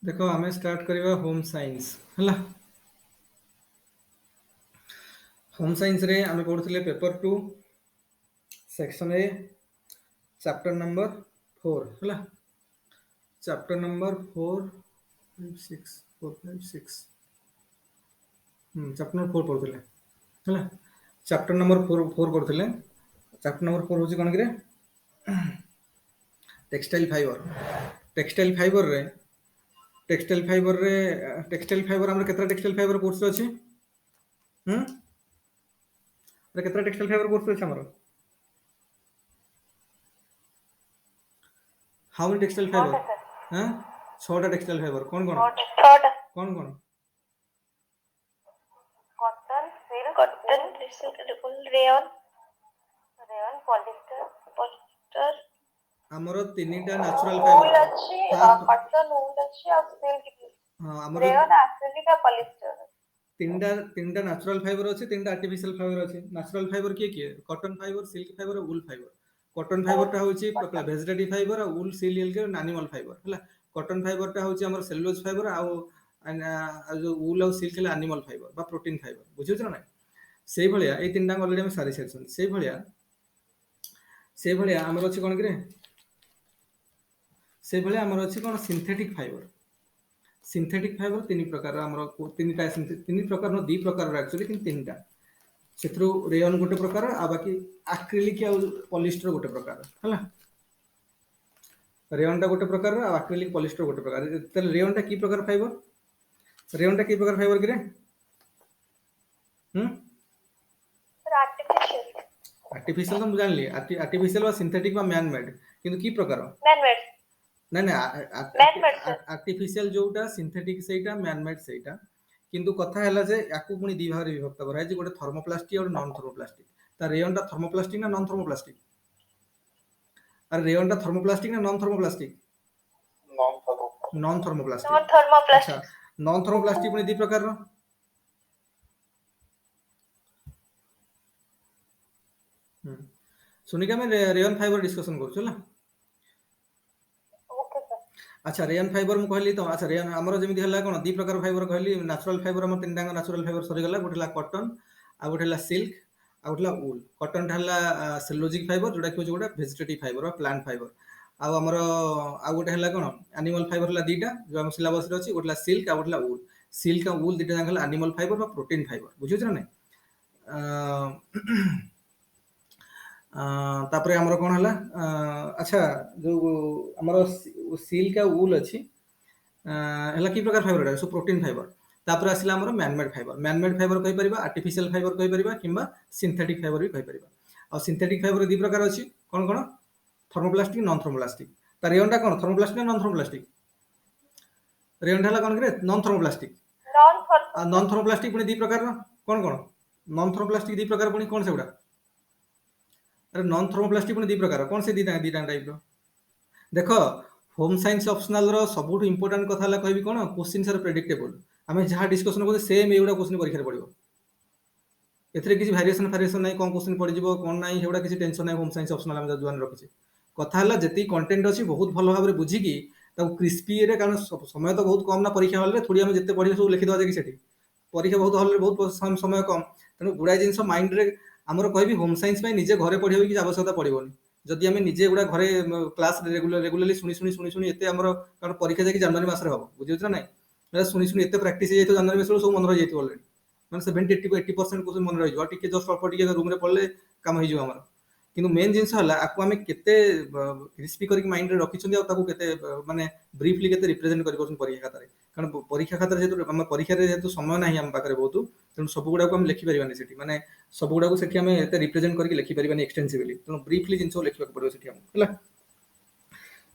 देखो आम स्टार्ट करवा होम साइंस है। होम साइंस रे आम पढ़ुले paper 2 section A chapter number 4 है। चैप्टर नंबर 4 5 6 4 5 6 चैप्टर नंबर 4 पढ़ुले है। चैप्टर नंबर 4 पढ़ुले। चैप्टर नंबर 4 हूँ कौन कि टेक्सटाइल फाइबर। टेक्सटाइल फाइबर रे टेक्सटाइल फाइबर आमर केतना टेक्सटाइल फाइबर कोर्स अछि केतना टेक्सटाइल फाइबर कोर्स अछि हमर हाउ मेनी टेक्सटाइल फाइबर हां 6टा टेक्सटाइल फाइबर कौन कौन कौन कौन कॉटन रेयन रेयन पॉलिस्टर हमर तीनटा नेचुरल वूल फाइबर अच्छी कॉटन वूल अच्छी और सिल्क हां हमर रेयन एक्रिलिक और पॉलिस्टर तीनटा नेचुरल फाइबर अछि तीनटा आर्टिफिशियल फाइबर अछि। नेचुरल फाइबर किए कॉटन फाइबर सिल्क फाइबर और वूल फाइबर। कॉटन फाइबर टा होची वेजिटेटिव फाइबर और वूल सिलियल के एनिमल फाइबर हला। कॉटन फाइबर टा होची हमर सेलुलोज फाइबर आ जो वूल और सिल्क है एनिमल फाइबर बा प्रोटीन फाइबर बुझियो छ ना। सेही भलिया ए तीनटा ऑलरेडी हम सारी सेक्शन सेही भलिया हमर अछि कोन कि से भलिया हमर अछि कोन सिंथेटिक फाइबर। सिंथेटिक फाइबर तीन प्रकार हमर तीन प्रकार नो दी प्रकार एक्चुअली कि तीनटा सेथरो रेयन गोटे प्रकार आ बाकी एक्रिलिक आ पॉलिस्टर गोटे प्रकार हला। रेयन टा गोटे प्रकार आ एक्रिलिक पॉलिस्टर गोटे प्रकार। त रेयन टा की प्रकार फाइबर रेयन टा की प्रकार फाइबर कि आर्टिफिशियल तो जान ली आर्टिफिशियल सिंथेटिक मैन मेड किंतु की प्रकार मैन मेड ना आर्टिफिशियल जोटा सिंथेटिक सेटा मैन मेड सेटा किंतु कथा है जे याकू पुनी दी भाग विभक्त करा जे गोटे थर्मोप्लास्टिक और नॉन थर्मोप्लास्टिक। ता रेयन टा थर्मोप्लास्टिक ना नॉन थर्मोप्लास्टिक अरे रेयन टा थर्मोप्लास्टिक ना नॉन थर्मोप्लास्टिक नॉन थर्मोप्लास्टिक अच्छा नॉन थर्मोप्लास्टिक पुनी दी प्रकार रो सुनिका मैं रेयन फाइबर डिस्कशन करछु ला। अच्छा रेयन फाइबर मु कहली तो अच्छा रेयन हमर जेमिति हला कोन दी प्रकार फाइबर कहली नेचुरल फाइबर हम तीन टांग नेचुरल फाइबर सरी गला गोटेला कॉटन आ गोटेला सिल्क आ गोटेला वूल। कॉटन ढाला सेलुलोजिक फाइबर जोटा कि गोटे वेजिटेटिव फाइबर प्लांट फाइबर आ हमर आ गोटे हला कोन एनिमल फाइबर हला दीटा जो हम सिलेबस रे अछि गोटेला सिल्क आ गोटेला वूल। सिल्क आ वूल दीटा हला एनिमल फाइबर बा प्रोटीन फाइबर बुझियो छ ना। तापरे हमर कोन हला अच्छा जो हमर सिल्क आ वूल अछि हला की प्रकार फाइबर सो प्रोटीन फाइबर। तापर आसिला हमर मैन मेड फाइबर कहि परिबा आर्टिफिशियल फाइबर कहि परिबा किंबा सिंथेटिक फाइबर भी कहि परिबा। और सिंथेटिक फाइबर दी प्रकार अछि कोन कोन थर्मोप्लास्टिक नॉन थर्मोप्लास्टिक। त रेयन टा कोन थर्मोप्लास्टिक ना नॉन थर्मोप्लास्टिक रेयन ढाला कोन करे नॉन थर्मोप्लास्टिक आ नॉन थर्मोप्लास्टिक पुनी दी प्रकार कोन कोन नॉन थर्मोप्लास्टिक दी प्रकार पुनी कोन सेगुडा अरे नॉन थर्मोप्लास्टिक पुनी दी प्रकार कोन से दी टाइप रो देखो होम साइंस ऑप्शनल रो सबुठ इंपोर्टेंट कथा हला कहबी कोन क्वेश्चन सर प्रेडिक्टेबल आमे जहां डिस्कशन करते सेम एगुडा क्वेश्चन परीक्षा रे पड़िबो। एथरे किसी वेरिएशन नहीं कोन क्वेश्चन पड़ जिवो कोन नहीं हेउडा किसी टेंशन नहीं होम साइंस ऑप्शनल हम जुआन रखिछि कथा हला जति कंटेंट अछि बहुत भलो भाबरे बुझी की ताको क्रिस्पी रे कारण समय तो बहुत कम ना परीक्षा हॉल रे थोड़ी हम जते पढी सब लिखि दवा जे कि सेठी परीक्षा बहुत हॉल रे बहुत समय कम तनो गुडा जिंस माइंड रे हमर कहबी होम साइंस में निजे घरे पढिबो की आवश्यकता पड़िबोनी जदि आमे निजे गुडा घरे क्लास रेगुलरली शुणी एते हमर कारण परीक्षा जाकी जनवरी मास रे हो बुझियो छ नै शुणी एते प्रैक्टिस हे जेतो जनवरी मास रे सब मन रहि जेतो ऑलरेडी माने 70-80% क्वेश्चन मन रहि जो टिके जस्ट अल्प टिके रूम रे पढले काम हो जो हमर किंतु मेन जिंस हला आकु आमे केते क्रिस्पी करिक माइंड रे रखिछन आ ताकू केते माने ब्रीफली केते रिप्रेजेंट करि परछन परीक्षा खातारे कारण परीक्षा खातारे जेतु हम परीक्षा रे जेतु समय नाही हम पाखरे बहुत तेनु सब गुडा को हम लिखि परिबानी सेठी माने सब गुडा को सेठी हमें एते रिप्रेजेंट करके लिखि परिबानी एक्सटेंसिवली तेनु ब्रीफली जिंस लिखिबा पड़िबो सेठी हम हला।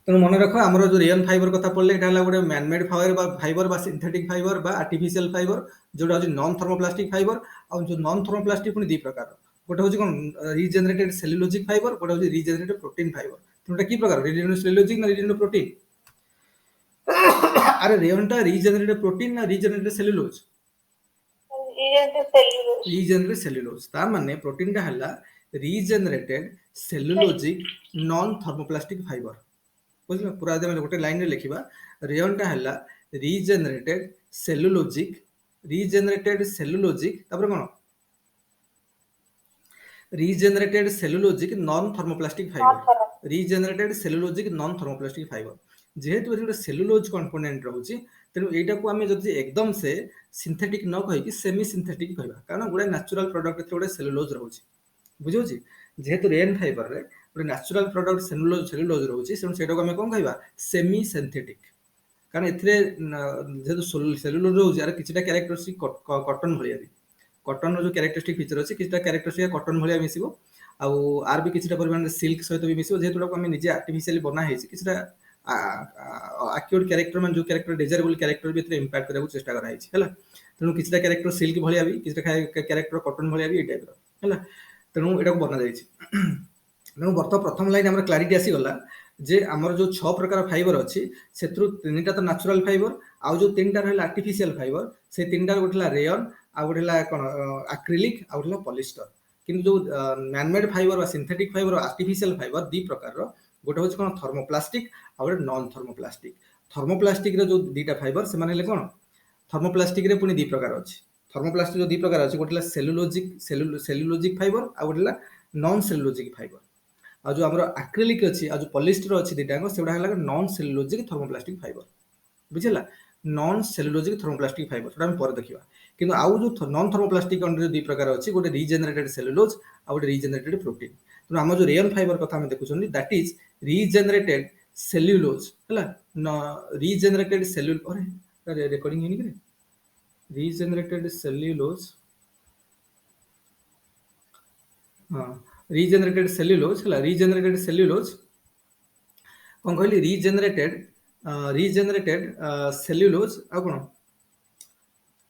तेणु मन रख आमर जो रेयन फाइबर कथा पढ़ले एटा गोटे मैनमेड फाइबर बा सिंथेटिक फाइबर बा आर्टिफिशियल फाइबर जोटा होची नॉन थर्मोप्लास्टिक फाइबर और जो नॉन थर्मोप्लास्टिक पुनी दी प्रकार गोटे होची कोन रीजनरेटेड सेलुलोजिक फाइबर गोटे होची रीजनरेटेड प्रोटीन फाइबर तेनुटा की प्रकार रीजनरेटेड सेलुलोजिक ना रीजनरेटेड प्रोटीन अरे रेयन टा रीजनरेटेड प्रोटीन ना रीजनरेटेड सेलुलोज रीजनरेटेड सेलुलोज ता माने प्रोटीन टा हला regenerated cellulosic non thermoplastic fibre बुझल पूरा एकदम गोटे लाइन रे लिखिबा रेयन टा हला ରିଜେନେରେଟେଡ୍ ସେଲୁଲୋଜିକ୍ ତାପରେ କ'ଣ regenerated cellulosic non thermoplastic Not fibre for regenerated cellulosic non thermoplastic fibre ଯେହେତୁ ଏଠି ଗୋଟେ ସେଲୁଲୋଜ୍ କମ୍ପୋନେଣ୍ଟ ରହୁଛି ତେଣୁ ଏଇଟାକୁ ଆମେ ଯଦି ଏକଦମ ସେ ସିନ୍ଥେଟିକ୍ ନ କହିକି ସେମି ସିନ୍ଥେଟିକ୍ କହିବା କାରଣ ଗୋଟେ ନ୍ୟାଚୁରାଲ ପ୍ରଡକ୍ଟ ଏଥିରେ ଗୋଟେ ସେଲୁଲୋଜ୍ ରହୁଛି ବୁଝିହେଉଛି ଯେହେତୁ ରେନ୍ ଫାଇବରରେ ଗୋଟେ ନ୍ୟାଚୁରାଲ ପ୍ରଡକ୍ଟ ସେଲୁଲୋଜ୍ ରହୁଛି ତେଣୁ ସେଇଟାକୁ ଆମେ କ'ଣ କହିବା ସେମି ସିନ୍ଥେଟିକ୍ କାରଣ ଏଥିରେ ଯେହେତୁ ସେଲୁଲୋଜ୍ ରହୁଛି ଆର କିଛିଟା କ୍ୟାରେକ୍ଟରିଷ୍ଟିକ୍ କଟନ୍ ଭଳିଆ ବି କଟନ୍ର ଯେଉଁ କ୍ୟାରେକ୍ଟରିଷ୍ଟିକ୍ ଫିଚର ଅଛି କିଛିଟା କ୍ୟାରେକ୍ଟରିଷ୍ଟିକ୍ କଟନ୍ ଭଳିଆ ମିଶିବ ଆଉ ଆର ବି କିଛିଟା ପରିମାଣରେ ସିଲ୍କ ସହିତ ବି ମିଶିବ ଯେହେତୁ ଆମେ ନିଜେ ଆର୍ଟିଫିସିଆଲି ବନା ହେଇଛି କିଛିଟା ଆକ୍ୟୁରେଟ୍ କ୍ୟାରେକ୍ଟର ମାନେ ଯେଉଁ କ୍ୟାରେକ୍ଟର ଡେଜାରେବୁଲ୍ କ୍ୟାରେକ୍ଟର ବି ଏଥିରେ ଇମ୍ପାକ୍ଟ କରିବାକୁ ଚେଷ୍ଟା କରାଯାଇଛି ହେଲା ତେଣୁ କିଛିଟା କ୍ୟାରେକ୍ଟର ସିଲ୍କ ଭଳିଆ ବି କିଛିଟା କ୍ୟାରେକ୍ଟର କଟନ୍ ଭଳିଆ ବି ଏଇ ଟାଇପ୍ର ହେଲା ତେଣୁ ଏଇଟାକୁ ବନାଯାଇଛି ତେଣୁ ବର୍ତ୍ତମାନ ପ୍ରଥମ ଲାଇନ୍ ଆମର କ୍ଲାରିଟି ଆସିଗଲା ଯେ ଆମର ଯେଉଁ 6 ପ୍ରକାର ଫାଇବର ଅଛି ସେଥିରୁ 3ଟା ତ ନ୍ୟାଚୁରାଲ ଫାଇବର ଆଉ ଯେଉଁ 3ଟା ରହିଲା ଆର୍ଟିଫିସିଆଲ ଫାଇବର ସେ 3ଟାର ଗୋଟେ ହେଲା ରେୟନ୍ ଆଉ ଗୋଟେ ହେଲା କ'ଣ ଆକ୍ରିଲିକ୍ ଆଉ ଗୋଟେ ହେଲା ପଲିଷ୍ଟର କିନ୍ତୁ ଯେଉଁ ମ୍ୟାନମେଡ୍ ଫାଇବର ବା ସିନ୍ଥେଟିକ୍ ଫାଇବର ଆର୍ଟିଫିସିଆଲ ଫାଇବର ଦୁଇ ପ୍ରକାରର ଗୋଟେ ହେଉଛି କ'ଣ ଥର୍ମୋପ୍ଲାଷ୍ଟିକ୍ ଆଉ ଗୋଟେ ନନ୍ ଥର୍ମୋପ୍ଲାଷ୍ଟିକ୍ ଥର୍ମୋପ୍ଲାଷ୍ଟିକ୍ର ଯେଉଁ ଦୁଇଟା ଫାଇବର ସେମାନେ ହେଲେ କ'ଣ ଥର୍ମୋପ୍ଲାଷ୍ଟିକ୍ରେ ପୁଣି ଦୁଇ ପ୍ରକାର ଅଛି ଥର୍ମୋପ୍ଲାଷ୍ଟିକ୍ ଯେଉଁ ଦୁଇ ପ୍ରକାର ଅଛି ଗୋଟେ ହେଲା ସେଲୁଲୋଜିକ୍ ଫାଇବର ଆଉ ଗୋଟେ ହେଲା ନନ୍ ସେଲୁଲୋଜିକ୍ ଫାଇବର ଆଉ ଯେଉଁ ଆମର ଆକ୍ରିଲିକ୍ ଅଛି ଆଉ ଯେଉଁ ପଲିଷ୍ଟର ଅଛି ଦୁଇଟାଙ୍କ ସେଗୁଡ଼ା ହେଲା ନନ୍ ସେଲୁଲୋଜିକ୍ ଥର୍ମୋପ୍ଲାଷ୍ଟିକ୍ ଫାଇବର ବୁଝିଲା ନନ୍ ସେଲୁଲୋଜିକ୍ ଥର୍ମୋପ୍ଲାଷ୍ଟିକ୍ ଫାଇବର ସେଟା ଆମେ ପରେ ଦେଖିବା କିନ୍ତୁ ଆଉ ଯେଉଁ ନନ୍ ଥର୍ମୋପ୍ଲାଷ୍ଟିକ୍ ଅଣ୍ଡରରେ ଦୁଇ ପ୍ରକାର ଅଛି ଗୋଟେ ରିଜେନେରେଟେଡ୍ ସେଲୁଲୋଜ୍ ଆଉ ଗୋଟେ ରିଜେନେରେଟେଡ୍ ପ୍ରୋଟିନ୍ ତେଣୁ ଆମର ଯେଉଁ ରେୟନ୍ ଫାଇବର କଥା ଆମେ ଦେଖୁଛନ୍ତି ଦ୍ୟାଟ୍ ଇଜ୍ ରିଜେନେରେଟେଡ୍ ସେଲ୍ୟୁଲୋଜ୍ ହେଲା ରିଜେନେରେଟେଡ୍ ରେକର୍ଡିଂ ହେଇନି କି ରିଜେନେରେଟେଡ୍ ସେଲ୍ୟୁଲୋଜ୍ ହଁ ରିଜେନେରେଟେଡ୍ ସେଲ୍ୟୁଲୋଜ୍ ହେଲା ରିଜେନେରେଟେଡ୍ ସେଲ୍ୟୁଲୋଜ୍ କ'ଣ କହିଲି ରିଜେନେରେଟେଡ୍ ସେଲ୍ୟୁଲୋଜ୍ ଆଉ କ'ଣ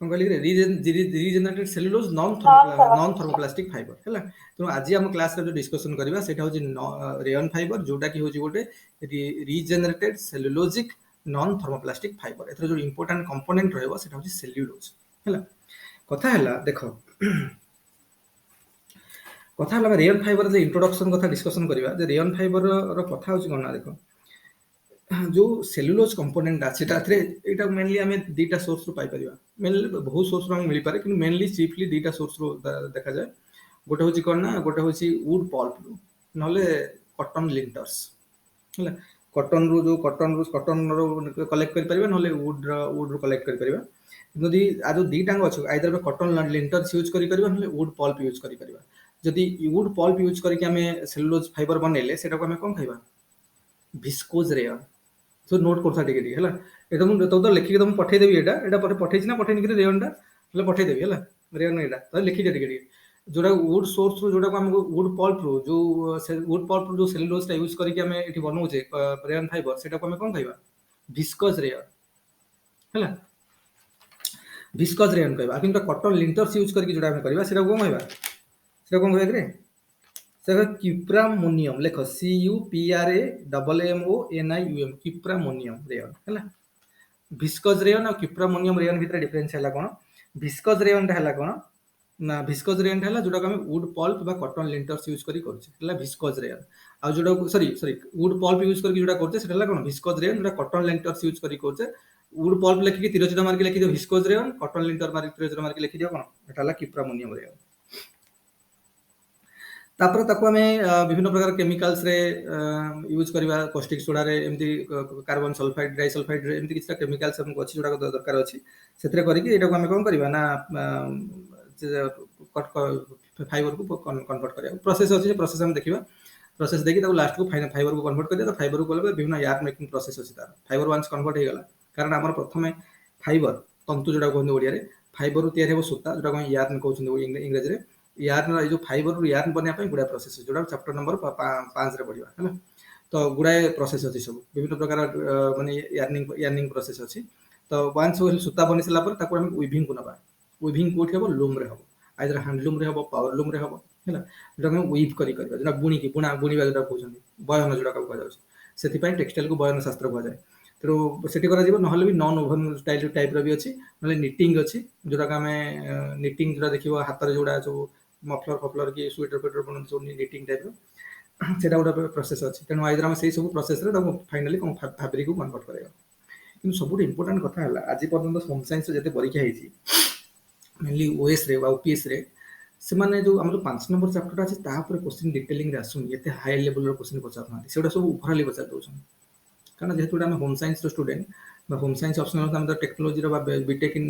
କହିଲି ରିଜେନେରେଟେଡ୍ ସେଲ୍ୟୁଲୋଜ୍ ନନ୍ ଥର୍ମୋପ୍ଲାଷ୍ଟିକ୍ ଫାଇବର ହେଲା ତେଣୁ ଆଜି ଆମ କ୍ଲାସ୍ରେ ଯେଉଁ ଡିସ୍କସନ୍ କରିବା ସେଇଟା ହେଉଛି ରେୟନ୍ ଫାଇବର ଯେଉଁଟାକି ହେଉଛି ଗୋଟେ ରିଜେନେରେଟେଡ୍ ସେଲ୍ୟୁଲୋଜିକ୍ ନନ୍ ଥର୍ମୋପ୍ଲାଷ୍ଟିକ୍ ଫାଇବର ଏଥିରେ ଯେଉଁ ଇମ୍ପୋର୍ଟାଣ୍ଟ କମ୍ପୋନେଣ୍ଟ ରହିବ ସେଇଟା ହେଉଛି ସେଲ୍ୟୁଲୋଜ୍ ହେଲା କଥା ହେଲା ଦେଖ କଥା ହେଲା ରେୟନ୍ ଫାଇବର ଯେ ଇଣ୍ଟ୍ରୋଡକ୍ସନ୍ କଥା ଡିସ୍କସନ୍ କରିବା ଯେ ରେୟନ୍ ଫାଇବରର କଥା ହେଉଛି କ'ଣ ନା ଦେଖ ଯେଉଁ ସେଲୁଲୋଜ୍ କମ୍ପୋନେଣ୍ଟ ଅଛି ଏଥିରେ ଏଇଟା ମେନଲି ଆମେ ଦୁଇଟା ସୋର୍ସରୁ ପାଇପାରିବା ମେନଲି ବହୁତ ସୋର୍ସରୁ ଆମକୁ ମିଳିପାରେ କିନ୍ତୁ ମେନଲି ଚିଫଲି ଦୁଇଟା ସୋର୍ସରୁ ଦେଖାଯାଏ ଗୋଟେ ହେଉଛି କ'ଣ ନା ଗୋଟେ ହେଉଛି ଉଡ୍ ପଲ୍ପରୁ ନହେଲେ କଟନ୍ ଲିଣ୍ଟର୍ସ ହେଲା କଟନ୍ରୁ କଲେକ୍ଟ କରିପାରିବା ନହେଲେ ଉଡ୍ରୁ କଲେକ୍ଟ କରିପାରିବା ଯଦି ଆଉ ଯେଉଁ ଦୁଇଟାଙ୍କ ଅଛି ଆଇଦର ଆମେ କଟନ୍ ଲିଣ୍ଟର୍ସ ୟୁଜ୍ କରିପାରିବା ନହେଲେ ଉଡ୍ ପଲ୍ପ ୟୁଜ୍ କରିପାରିବା ଯଦି ଉଡ୍ ପଲ୍ପ ୟୁଜ୍ କରିକି ଆମେ ସେଲୁଲୋଜ୍ ଫାଇବର ବନେଇଲେ ସେଟାକୁ ଆମେ କ'ଣ କହିବା ଭିସ୍କୋଜ୍ ରେୟନ୍ ସो ନୋଟ୍ କରୁଥା ଟିକେ ଟିକେ ହେଲା ଏଇଟା ମୁଁ ତ ଲେଖିକି ତ ମୁଁ ପଠେଇଦେବି ଏଇଟା ପରେ ପଠେଇଛି ନା ପଠେଇନି କି ରେୟନ୍ଟା ହେଲେ ପଠେଇଦେବି ହେଲା ରେୟନ୍ ଏଇଟା ତାହେଲେ ଲେଖିଦିଅ ଟିକେ ଟିକେ ଯୋଉଟା ଉଡ୍ ସୋର୍ସରୁ ଯୋଉଟାକୁ ଆମକୁ ଉଡ୍ ପଲ୍ପରୁ ଯେଉଁ ସେଲୁଲୋଜ୍ଟା ୟୁଜ୍ କରିକି ଆମେ ଏଠି ବନଉଛେ ରେୟନ୍ ଫାଇବର ସେଟାକୁ ଆମେ କ'ଣ କହିବା ଭିସ୍କୋଜ୍ ରେୟନ୍ ହେଲା ଭିସ୍କୋଜ୍ ରେୟନ୍ କହିବା କିନ୍ତୁ କଟନ୍ ଲିଣ୍ଟର୍ସ ୟୁଜ୍ କରିକି ଯୋଉଟା ଆମେ କରିବା ସେଟାକୁ କ'ଣ କହିବା ସେଟା କ'ଣ କହିବା କି କ୍ୟୁପ୍ରାମୋନିୟମ ଲେଖ CUPRAMMONIUM କ୍ୟୁପ୍ରାମୋନିୟମ ରେୟନ୍ ହେଲା ଭିସ୍କୋଜ୍ ରେୟନ୍ ଆଉ କ୍ୟୁପ୍ରାମୋନିୟମ ରେୟନ୍ ଭିତରେ ଡିଫରେନ୍ସ ହେଲା କ'ଣ ଭିସ୍କୋଜ୍ ରେୟନ୍ଟା ହେଲା କ'ଣ ନା ଭିସ୍କୋଜ୍ ରେୟନ୍ଟା ହେଲା ଯୋଉଟାକୁ ଆମେ ଉଡ୍ ପଲ୍ପ ବା କଟନ୍ ଲିଣ୍ଟର୍ସ ୟୁଜ୍ କରି କରୁଛେ ହେଲା ଭିସ୍କୋଜ୍ ରେୟନ୍ ଆଉ ଯୋଉଟାକୁ ସରି ଉଡ୍ ପଲ୍ପ ୟୁଜ୍ କରିକି ଯୋଉଟା କରୁଛେ ସେଟା ହେଲା କ'ଣ ଭିସ୍କୋଜ୍ ରେୟନ୍ ଯୋଉଟା କଟନ୍ ଲିଣ୍ଟର୍ସ ୟୁଜ୍ କରି କରୁଛେ ଉଡ୍ ପଲ୍ପ ଲେଖିକି ତୀର ଚିହ୍ନ ମାରିକି ଲେଖିଦିଅ ଭିସ୍କୋଜ୍ ରେୟନ୍ କଟନ୍ ଲିଣ୍ଟର ମାରିକି ତୀର ଚିହ୍ନ ମାରିକି ଲେଖିଦିଅ କ'ଣ ଏଟା ହେଲା କ୍ୟୁପ୍ରାମୋନିୟମ ରେୟନ୍ ତାପରେ ତାକୁ ଆମେ ବିଭିନ୍ନ ପ୍ରକାର କେମିକାଲ୍ସରେ ୟୁଜ୍ କରିବା କଷ୍ଟିକ୍ ସୋଡ଼ାରେ ଏମିତି କାର୍ବନ ସଲଫାଇଡ୍ ଡାଇସଲଫାଇଡ୍ରେ ଏମିତି କିଛିଟା କେମିକାଲ୍ସ ଆମକୁ ଅଛି ଯୋଉଟା ଦରକାର ଅଛି ସେଥିରେ କରିକି ଏଇଟାକୁ ଆମେ କ'ଣ କରିବା ନା ଫାଇବରକୁ କନଭର୍ଟ କରିବା ପ୍ରୋସେସ୍ ଅଛି ଯେ ପ୍ରୋସେସ୍ ଆମେ ଦେଖିବା ପ୍ରୋସେସ୍ ଦେଇକି ତାକୁ ଲାଷ୍ଟକୁ ଫାଇବରକୁ କନଭର୍ଟ କରିବା ଫାଇବରକୁ ଗଲେ ବିଭିନ୍ନ ୟାର୍ନ ମେକିଂ ପ୍ରୋସେସ୍ ଅଛି ତାର ଫାଇବର ୱାନ୍ସ କନଭର୍ଟ ହେଇଗଲା କାରଣ ଆମର ପ୍ରଥମେ ଫାଇବର ତନ୍ତୁ ଯୋଉଟା କୁହନ୍ତି ଓଡ଼ିଆରେ ଫାଇବରରୁ ତିଆରି ହେବ ସୂତା ଯୋଉଟାକୁ ଆମେ ୟାର୍ନ କହୁଛନ୍ତି ଇଂରାଜୀରେ ୟାର୍ନ ଏଇ ଯେଉଁ ଫାଇବରରୁ ୟାର୍ନ ବନେଇବା ପାଇଁ ଗୁଡ଼ାଏ ପ୍ରୋସେସ୍ ଅଛି ଯୋଉଟା ଚାପ୍ଟର ନମ୍ବର 5ରେ ପଢ଼ିବା ହେଲା ତ ଗୁଡ଼ାଏ ପ୍ରୋସେସ୍ ଅଛି ସବୁ ବିଭିନ୍ନ ପ୍ରକାର ମାନେ ୟାର୍ନିଂ ପ୍ରୋସେସ୍ ଅଛି ତ ୱାନ୍ସ ସୂତା ବନେଇ ସାରିଲା ପରେ ତାକୁ ଆମେ ୱିଭିଂକୁ ନେବା ୱିଭିଂ କୋଉଠି ହେବ ଲୁମ୍ରେ ହେବ ଆଇଦର ହ୍ୟାଣ୍ଡଲୁମ୍ରେ ହେବ ପାୱାର ଲୁମ୍ରେ ହେବ ହେଲା ଯୋଉଟାକୁ ଆମେ ୱିଭ୍ କରିବା ଯୋଉଟା ବୁଣିବା ଯୋଉଟା କହୁଛନ୍ତି ବୟନ ଯୋଉଟା କୁହାଯାଉଛି ସେଥିପାଇଁ ଟେକ୍ସଟାଇଲକୁ ବୟନ ଶାସ୍ତ୍ର କୁହାଯାଏ ତେଣୁ ସେଠି କରାଯିବ ନହେଲେ ବି ନନ୍ ଓଭନ୍ ଟାଇପ୍ର ବି ଅଛି ନହେଲେ ନିଟିଂ ଅଛି ଯୋଉଟାକୁ ଆମେ ନିଟିଂ ଯୋଉଟା ଦେଖିବ ହାତରେ ଯୋଉଟା ସବୁ ମଫଲର କି ସ୍ୱେଟର ଫେଟର ବନାନ୍ତି ସବୁ ନିଟିଂ ଟାଇପ୍ର ସେଇଟା ଗୋଟେ ପ୍ରୋସେସ୍ ଅଛି ତେଣୁ ଆଇଦର ଆମେ ସେଇ ସବୁ ପ୍ରୋସେସ୍ରେ ତାକୁ ଫାଇନାଲି ଫାବ୍ରିକକୁ କନଭର୍ଟ କରିବା କିନ୍ତୁ ସବୁଠୁ ଇମ୍ପୋର୍ଟାଣ୍ଟ କଥା ହେଲା ଆଜି ପର୍ଯ୍ୟନ୍ତ ହୋମ୍ ସାଇନ୍ସର ଯେତେ ପରୀକ୍ଷା ହେଇଛି मेनली ओएस रे ओपीएस रे ସେମାନେ ଯୋଉ ଆମର 5 ନମ୍ବର ଚାପ୍ଟରଟା ଅଛି ତା ଉପରେ କ୍ୱେଶ୍ଚିନ୍ ଡିଟେଲିଂରେ ଆସୁନି ଏତେ ହାଇ ଲେଭେଲର କ୍ୱେଶ୍ଚିନ୍ ପଚାରୁନାହାନ୍ତି ସେଗୁଡ଼ା ସବୁ ଓଭରାଲି ପଚାରି ଦଉଛନ୍ତି କାରଣ ଯେହେତୁ ଆମେ ହୋମ୍ ସାଇନ୍ସର ଷ୍ଟୁଡେଣ୍ଟ ବା ହୋମ୍ ସାଇନ୍ସ ଅପସନାଲ ଆମେ ତ ଟେକ୍ନୋଲୋଜିର ବା ବିଟେକ୍ ଇନ୍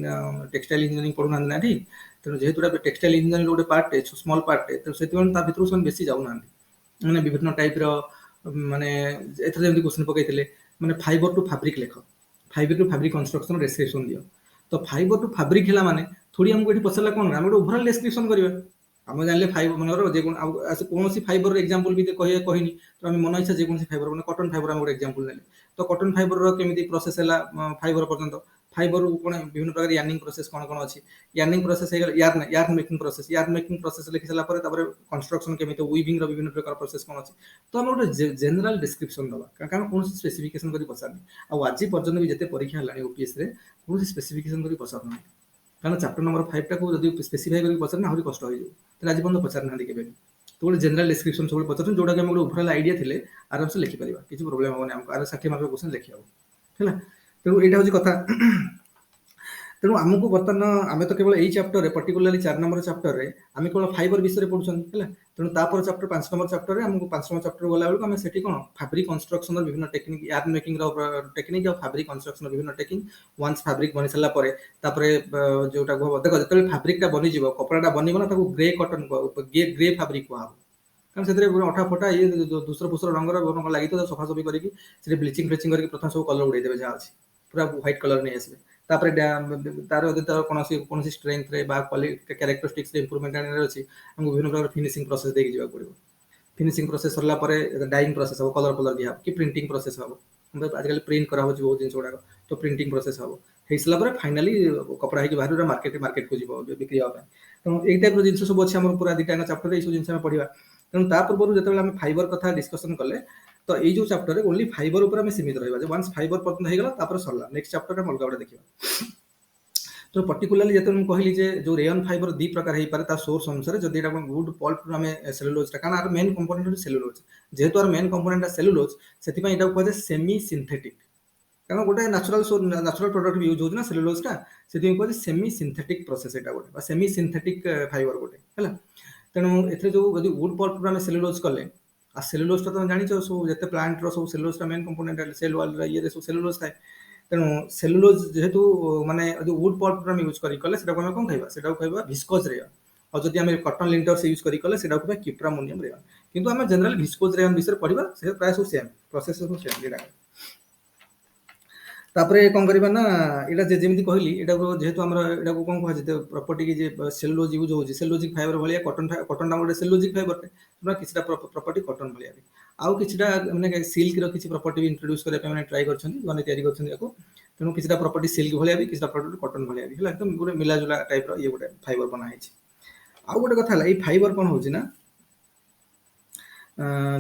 ଟେକ୍ସଟାଇଲ ଇଞ୍ଜିନିୟରିଂ ପଢୁନାହାନ୍ତି ନା ଏଠି ତେଣୁ ଯେହେତୁ ଏଟା ଟେକ୍ସଟାଇଲ ଇଞ୍ଜିନିୟରିଂ ଗୋଟେ ପାର୍ଟ ସ୍ମଲ୍ ପାର୍ଟ ତେଣୁ ସେଥିପାଇଁ ତା ଭିତରୁ ସେମାନେ ବେଶୀ ଯାଉନାହାନ୍ତି ମାନେ ବିଭିନ୍ନ ଟାଇପର ମାନେ ଏଥିରେ ଯେମିତି କ୍ୱେଶ୍ଚିନ୍ ପକେଇଥିଲେ ମାନେ ଫାଇବର ଟୁ ଫାବ୍ରିକ ଲେଖ fibre to fabric construction description दियो तो फाइबर टू फैब्रिक है माने थोड़ी हमको ये पसला कौन हम ओवरऑल डिस्क्रिप्शन करिया हम जानले फाइबर मनर जे कौन सी फाइबर एग्जांपल भी कहिए कहिनी तो हम मन इच्छा जे कौन सी फाइबर माने कॉटन फाइबर हम एग्जांपल नेले तो कॉटन फाइबर रो केमिति प्रोसेस हैला फाइबर पर्यंत फाइबर कोन विभिन्न प्रकार यार्निंग प्रोसेस कोन कोन अछि यार्निंग प्रोसेस है यार्न मेकिंग प्रोसेस लिखि सला परे तापर कंस्ट्रक्शन केमिति वीविंग रो विभिन्न प्रकार प्रोसेस कोन अछि तो हम गोटे जनरल डिस्क्रिप्शन दवा कारण कौन स्पेसिफिकेशन करी पचारनी आ आज पर्यटन भी जिते परीक्षा है ओपीएस रे कौन स्पेसिफिकेशन करी पचारना कारण चैप्टर नंबर 5 टा को जदि स्पेसिफाई करी पचारना आहुरी कष्ट हो जाऊ तो आज पर्यटन पचार ना केबे तो गोटे जनरल डिस्क्रिप्शन सब पचार जोटा कि हम गोटे ओवरऑल आइडिया थिले आराम से लिखि परिबा किछि प्रॉब्लम होबनी हमको आर 60 मार्क क्वेश्चन लिखि हो हैला तेणु एटा होची कथा तेणु आमको बर्तमान आम तो केवल यही चैप्टर रे पर्टिकुलरली 4 नंबर चैप्टर रे आम केवल फाइबर विषय पढ़ुछन हैला तेणु तापर चैप्टर 5 नंबर चैप्टर रे हमको 5 नंबर चैप्टर गला बेलको हम सेठी कोन फैब्रिक कंस्ट्रक्शन रो विभिन्न टेक्निक यार्न मेकिंग रो टेक्निक और फैब्रिक कंस्ट्रक्शन रो विभिन्न टेक्निक वंस फैब्रिक बनि सला परे तापरे जोटा को देखो जतले फैब्रिक टा बनि जिवो कपड़ाटा बनिबो ना ताको ग्रे कॉटन को ग्रे फैब्रिक को कारण से अठा फटा ये दूसर फुसर रंग लगी तो सफा सफी करके ब्लीचिंग फ्लिचिंग करके प्रथम सब कलर उड़े देवे जहाँ अच्छी पूरा व्हाइट कलर नहीं आसবে तापर तार यदि तार कौन स्ट्रेंथ रे बा कैरेक्टरिस्टिक्स रे इंप्रूवमेंट आने अच्छी हमको विभिन्न प्रकार फिनिशिंग प्रोसेस देके जावा पड़ो फिनिशिंग प्रोसेस सरला परे डाइंग प्रोसेस हो कलर कलर दिया कि प्रिंटिंग प्रोसेस हो आजकल प्रिंट करा होची बहुत जिंस गुडा तो प्रिंटिंग प्रोसेस हो हेसला परे फाइनली कपड़ा है बाहर मार्केट को जीव बिक्री होगा तो यही टाइप जिन सब अच्छे पूरा दुटा चैप्टर ये सब जिन पढ़ा तेणु ता पूर्व जो आम फाइबर कथा डिस्कसन कले तो ये जो चैप्टर ओनली फाइबर ऊपर आम सीमित रहा वंस फाइबर पर्यटन हो गला सरला नेक्स्ट चैप्टर में अलग गोटे देखा तो पर्टिकुलरली जो मुझे कहली जो रेयन फाइबर दी प्रकार हो पारे सोर्स अनुसार जदि वुड पल्प आम सेलुलोज कारण मेन कंपोनेंट सेलुलोज जेहेतु मेन कंपोनेंट सेलुलोज से कहुए सेमी सिंथेटिक कारण गोटे नेचुरल प्रोडक्ट यूज होना सेलुलोज से कहुए सेमी सिंथेटिक प्रोसेस यहाँ गोटे सेमी सिंथेटिक फाइबर गोटे है तेणु ए जो वुड पल्प आम सेलुलोज कले आ सेलुलोज तो जान सब जिते प्लांट सब cellulose main component cell wall ये सब सेलुलोज थाए तेणु सेलुलोज जेहेतु माने जो वुड पल्प आम यूज कले कौन खाइबा से कहवा भिस्कोज रेयन और जब आम कटन लिंटर्स यूज कले कहवा किप्रामोनियम रेयन किंतु आम जनरल भिस्कोज रेयन विषय पढ़ा से प्राय सब सेम प्रोसेस सब सेम तापरे कौन करबा ना एटा जेमिति कहली एटा जेहेतु हमर एटा को कोन कहजे प्रॉपर्टी की जे सेलुलोज यूज होची सेलुलोजिक फाइबर भलिया कॉटन गोटे सेलुलोजिक फाइबर पूरा किछटा प्रॉपर्टी कॉटन भलिया आउ किछटा माने सिल्क रो किछि प्रॉपर्टी भी इंट्रोड्यूस करे पे माने ट्राई करछन माने तयारी करछन याको तेनु किछटा प्रॉपर्टी सिल्क भलिया भी किछटा प्रॉपर्टी कॉटन भलिया भी हला एकदम पूरा मिला जुला टाइप रो ये गोटे फाइबर बना है आउ गोटे कथा हला ए फाइबर कोन होची ना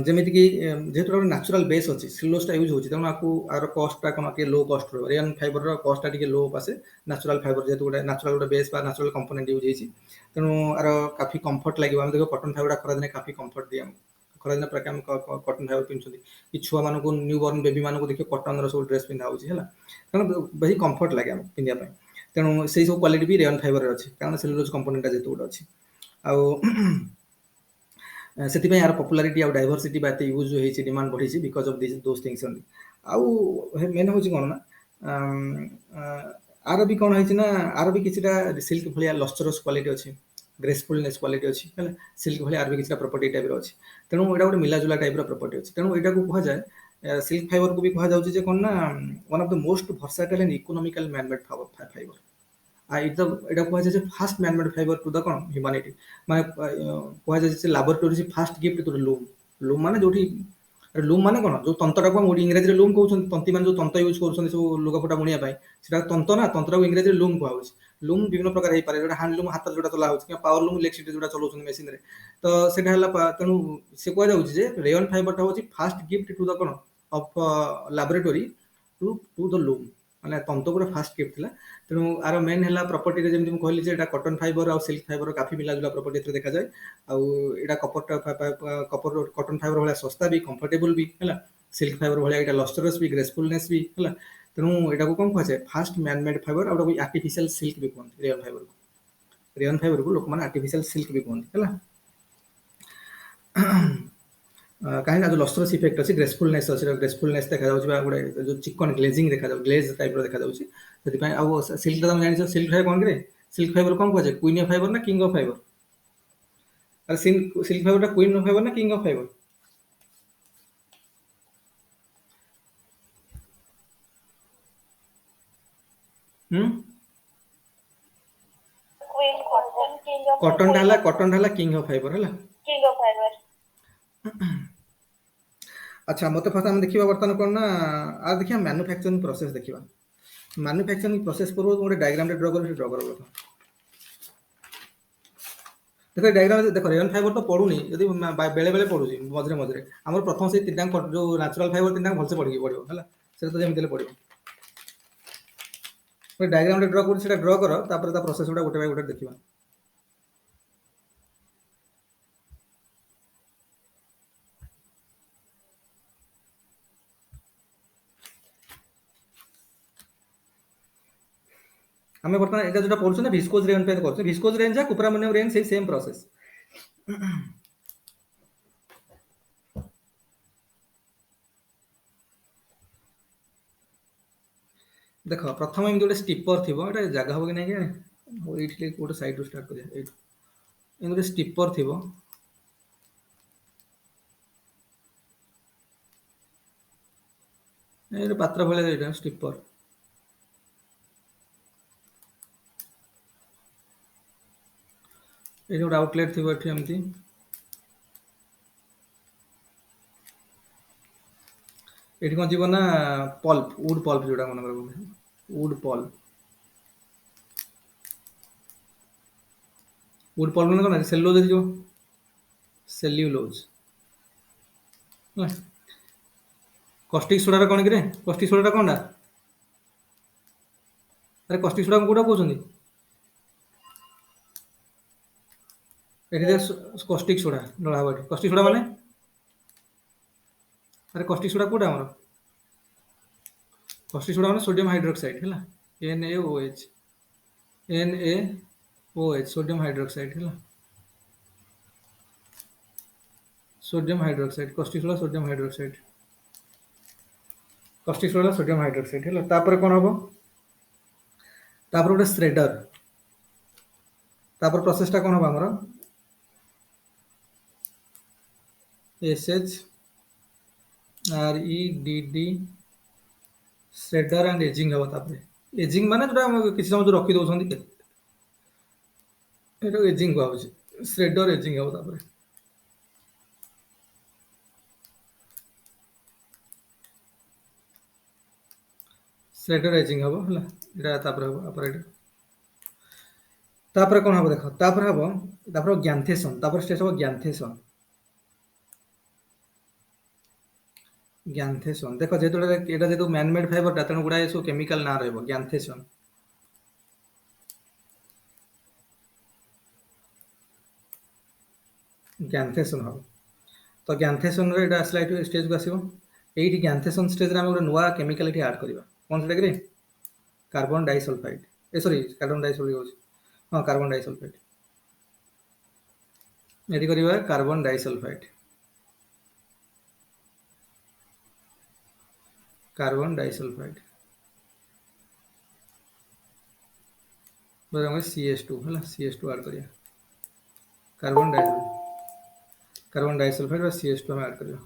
जमीती कि जेहेतु गोटे नेचुरल बेस अच्छी सेलुलोजटा यूज होची तेणु आपको आर कॉस्टा कौन के लो कॉस्ट रहा रेयन फाइबर कॉस्टा टी लो आसे नेचुरल फाइबर जेहेतु गोटे नेचुरल गोटे बेस बा नेचुरल कंपोनेंट यूज होती तेणु आर काफी कंफर्ट लगे आम देखो कॉटन फाइबर खरादिने काफी कंफर्ट दिए खरादिन प्राय आम कॉटन फाइबर पिंधुଛନ୍ତି कि छुआ मानक न्यू बॉर्न बेबी मानक देखिए कॉटन सब ड्रेस पिंधा होची है तेणु बेसी कंफर्ट लगे आम पिंधा तेणु से सब क्वालिटी भी रेयन फाइबर अच्छी कारण सेलुलोज कंपोनेंट जेहेतु गोटे अच्छी आउ से यार पॉपुलैरिटी आउ डाइवर्सिटी बात यूज होती डिमांड बढ़ी because of this those things only आउ मेन हूँ कौन ना आर भी कौन है आर भी किसी सिल्क भाया लस्चरस क्वालिटी अच्छी ग्रेसफुलनेस क्वालिटी अच्छी है सिल्क भाई आर भी किसी प्रॉपर्टी टाइप अच्छी तेणु यहाँ गोटे मिलाजुला टाइप प्रॉपर्टी अच्छी तेणु यहाँ को कहुए सिल्क फाइबर को भी कहुचे कौन ना one of the most versatile and economical manmade fibre यहाँ कहुए first manmade fibre to the कौन ह्यूमानिटी माने कहुए laboratory first gift to loom loom माने जो लूम माने कौन जो तंत्रटा को इंग्रेजी लूम कहते तंती मान जो तंत्र यूज कर सब लुगापटा बुणिया तंत्र ना तंत्र को इंग्रेजी लूम कहुचे लूम विभिन्न प्रकार हो पारे जो हैंडलूम हाथ जो चला हो पावर लूम इलेक्ट्रिसिटी जो चलाउछन मेसिन रे तो सेटा तेणु से कह जाउछि रेयन फाइबरटा होछि फास्ट गिफ्ट टू द कौन of laboratory to the loom माने तंत्र पूरा फास्ट गिफ्ट थिला तेणु आर मेन है प्रॉपर्टी रे जेमति कहली जे कॉटन फाइबर और सिल्क फाइबर काफी मिलाजुला प्रॉपर्टी देखा जाए आउ कपर कॉटन फाइबर भाया सस्ता भी कंफर्टेबल भी है सिल्क फाइबर भाया लस्टरस भी ग्रेसफुलनेस भी है तेणु एटा को कौन कहुए फास्ट मैन मेड फाइबर आउ आर्टिफिशियल सिल्क भी कहते रेयन फाइबर को लोक मैंने आर्टिफिशियल सिल्क भी कहते है कहीं जो लस्ट्रस इफेक्ट अच्छी ग्रेसफुलनेस अच्छी ग्रेसफुलनेस देखा गोटे जो चिकन ग्लेजिंग देखा ग्लेज टाइप देखा से सिल्क तुम जान सिल्क फाइबर कौन कि सिल्क फाइबर कौन कहुए क्वीन ऑफ फाइबर ना किंग ऑफ फाइबर अरे silk fibre queen of fibre ना king of fibre Queen cotton, king of cotton ढाला किंग ऑफ फाइबर है king of fiber. अच्छा मत फास्ट आम देखा बर्तमान कौन ना आ देखिए मैन्युफैक्चरिंग प्रोसेस देखा मैन्युफैक्चरिंग प्रोसेस पूर्व गोटे डायग्राम ड्र कर ड्र कर देखो डायग्राम देखो रेयन फाइबर तो पढ़ुनी यदि बेले बेले पढ़ुची मझे मझे आम प्रथम से तीन जो नेचुरल फाइबर तीन भलसे पढ़ी पड़ो है से तो जमी पड़ो डायग्राम ड्र कर ड्र कर प्रोसेस गुड़ा गोटे गोटे देखा आम बर्तमान यहाँ जो पढ़ुना भिस्कोज रेन कर भिस्कोज रेन जा कुपरामोनियम रेन से सेम प्रोसेस देख प्रथम एमती गोटे स्टिपर थी ये जगह हम कि नहीं ये गोटे सैड स्टार्ट कर गोटे स्टिपर थी पात्र भाया स्टिपर ये गोटे आउटलेट थी एमती ये कौन जीव ना पल्प वुड पल्प जोड़ा मन वुड पल्प वुड पल्प मैंने कौन सेलुलोज जो सेल्युलोज कस्टिक सोडा कौन कि कस्टिक सोडा कौन अरे कस्टिक सोडा कौटा कहते कस्टिक सोडा डला हम कस्टिक सोडा माने अरे कस्टिक सोडा कौटा आम कस्टिक सोडा माने सोडियम हाइड्रोक्साइड है NaOH सोडियम हाइड्रोक्साइड है sodium hydroxide caustic soda sodium hydroxide caustic soda sodium hydroxide है तापर कौन हम तापर गोटे श्रेडर तापर प्रोसेसटा कौन हम आमर SHREDD श्रेडर एंड एजिंग हम तापर एजिंग माने जो किसी समय जो रखी दौरान एजिंग कह श्रेडर एजिंग हम तापर श्रेडर एजिंग हम है तापर कौन हम देख तापर ग्यान्थेसन तापर स्टेज हम ग्यान्थेसन ग्यान्थेसन देख जेहतु मैनमेड फाइबर तेणु गुड़ा सब केमिकल ना रहा ग्यान्थेसन ग्यान्थेसन हम तो ग्यान्थेसन आसला स्टेज को आसो ये ग्यान्थेसन स्टेज में गोटे नुआ केमिकल ये आड करवा कौन से कि कार्बन डाइसल्फाइड ए सॉरी कार्बन डाइसल्फाइड हाँ कार्बन डाइसल्फाइड ये करवा carbon disulphide carbon disulphide CH2 है CH2 आड करिया कार्बन डाइसल्फाइड और CH2 में ऐड करिया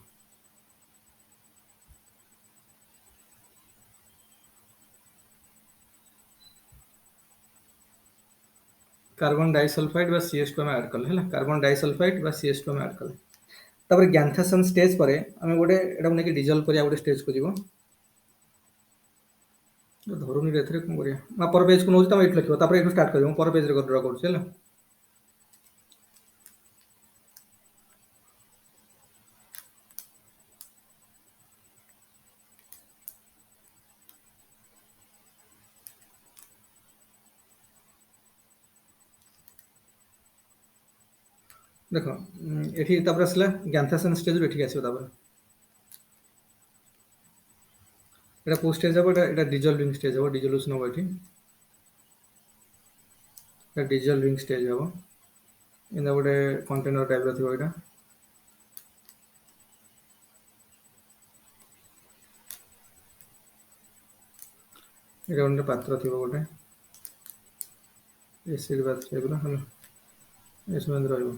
कार्बन डाइसल्फाइड बा CH2 में ऐड कले है कार्बन डाइसल्फाइड बा CH2 में ऐड कले तापर ग्यान्थेसन स्टेज पर आम गोटे एटा नहीं डिजल्व करिया गोटे स्टेज को जीवो धरुनी रे एथरे कोन करिया पर पेज को नोच तम एट लिखियो तापर एटू स्टार्ट करियो पर पेज रे ड्रा करू है देख ये आसला ग्यान्थेसन स्टेज ये आसो এটা কোন স্টেজ হবো, এটা ডিজলভিং স্টেজ হবো, ডিজলিউশন হবো এটি, এটা ডিজলভিং স্টেজ হবো। এটা ଗୋଟେ କଣ୍ଟେନର ଟାଇପ୍ର ଥିବ ଏଇଟା। ଏଇଟା ଗୋଟେ ପାତ୍ର ଥିବ ଗୋଟେ ଏସିଡ୍ ବାଥ୍ ଟାଇପ୍ର ହେଲା, ଏସବୁ ଏମିତି ରହିବ।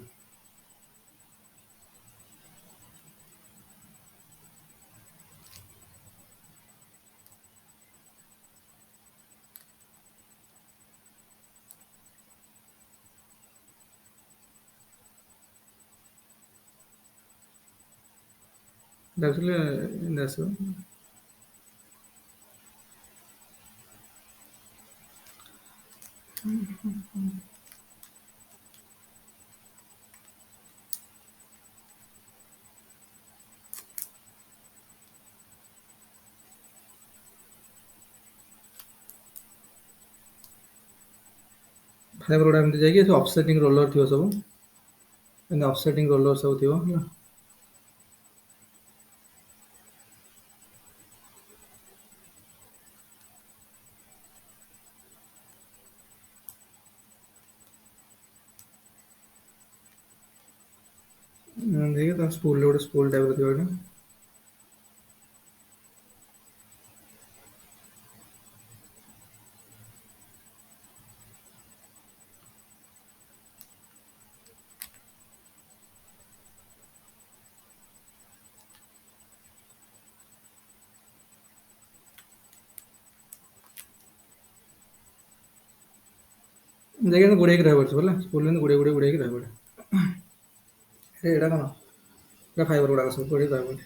ଦେଖିଲେ ଏମିତି ଆସିବ। ଫାଇବର ଗୁଡ଼ା ଏମିତି ଯାଇକି ସବୁ ଅଫସେଟିଂ ରୋଲର ଥିବ, ସବୁ ଏମିତି ଅଫସେଟିଂ ରୋଲର ସବୁ ଥିବ ହେଲା। देखिए तो स्पूल ଗୋଟେ ସ୍ପୁଲ ଟାଇପ୍ର ଥିବ ଏଇଟା। ଯାଇକି ଏମିତି ଗୁଡ଼େଇକି ରହିବ ସବୁ ହେଲା, ସ୍ପୁଲ ଏମିତି ଗୁଡ଼େଇକି ରହିବ ଏଇଟା। ଏଇଟା କ'ଣ, ଏଇଟା ଫାଇବର ଗୁଡ଼ାକ ସବୁ ଗୁଡ଼େଇକି ରହିବ ଏଠି।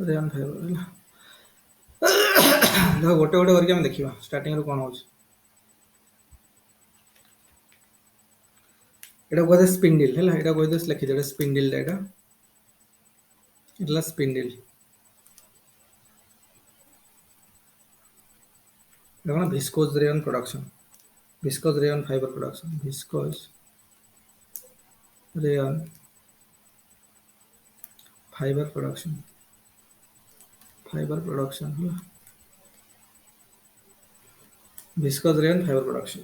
ରେୟନ୍ ଫାଇବର ହେଲା। ଦେଖ ଗୋଟେ ଗୋଟେ କରିକି ଆମେ ଦେଖିବା ଷ୍ଟାର୍ଟିଂରୁ କ'ଣ ହେଉଛି। এটা କୁହାଯାଏ ସ୍ପିଣ୍ଡିଲ୍ ହେଲା, ଏଇଟା କୁହାଯାଏ ଲେଖିଦେବେ ସ୍ପିଣ୍ଡିଲ୍ଟା, ଏଇଟା ହେଲା ସ୍ପିଣ୍ଡିଲ୍। এটা କ'ଣ viscose rayon production, viscose rayon fibre production, viscose rayon fibre production, fibre production ହେଲା, viscose rayon फाइबर प्रोडक्शन।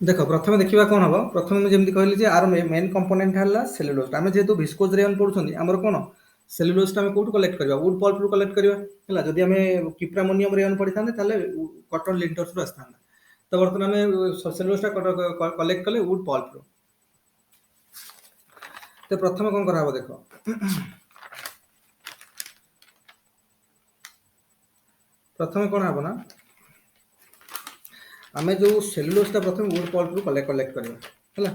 देख प्रथम देखा कौन हम, प्रथम मुझे जमी कहली जे आर मेन कंपोनेंट है सेलुलोज। आम जेहेतु viscose rayon पढ़ुं आमर कौन सेलुलोज आम कौट कलेक्ट करवा, वुड पल्प रु कलेक्ट करवा है। जदि आम किप्रामोनियम रेयन पढ़ी था कटन लिंटर्स रु आसता। तो बर्तमान आम सेलुलोज कलेक्ट कले वुड पल्प रु। तो प्रथम कौन करा देख, प्रथम कौन हम ना आम जो सेलुलोजटा प्रथम वुड पल्प रु कलेक्ट करवा है,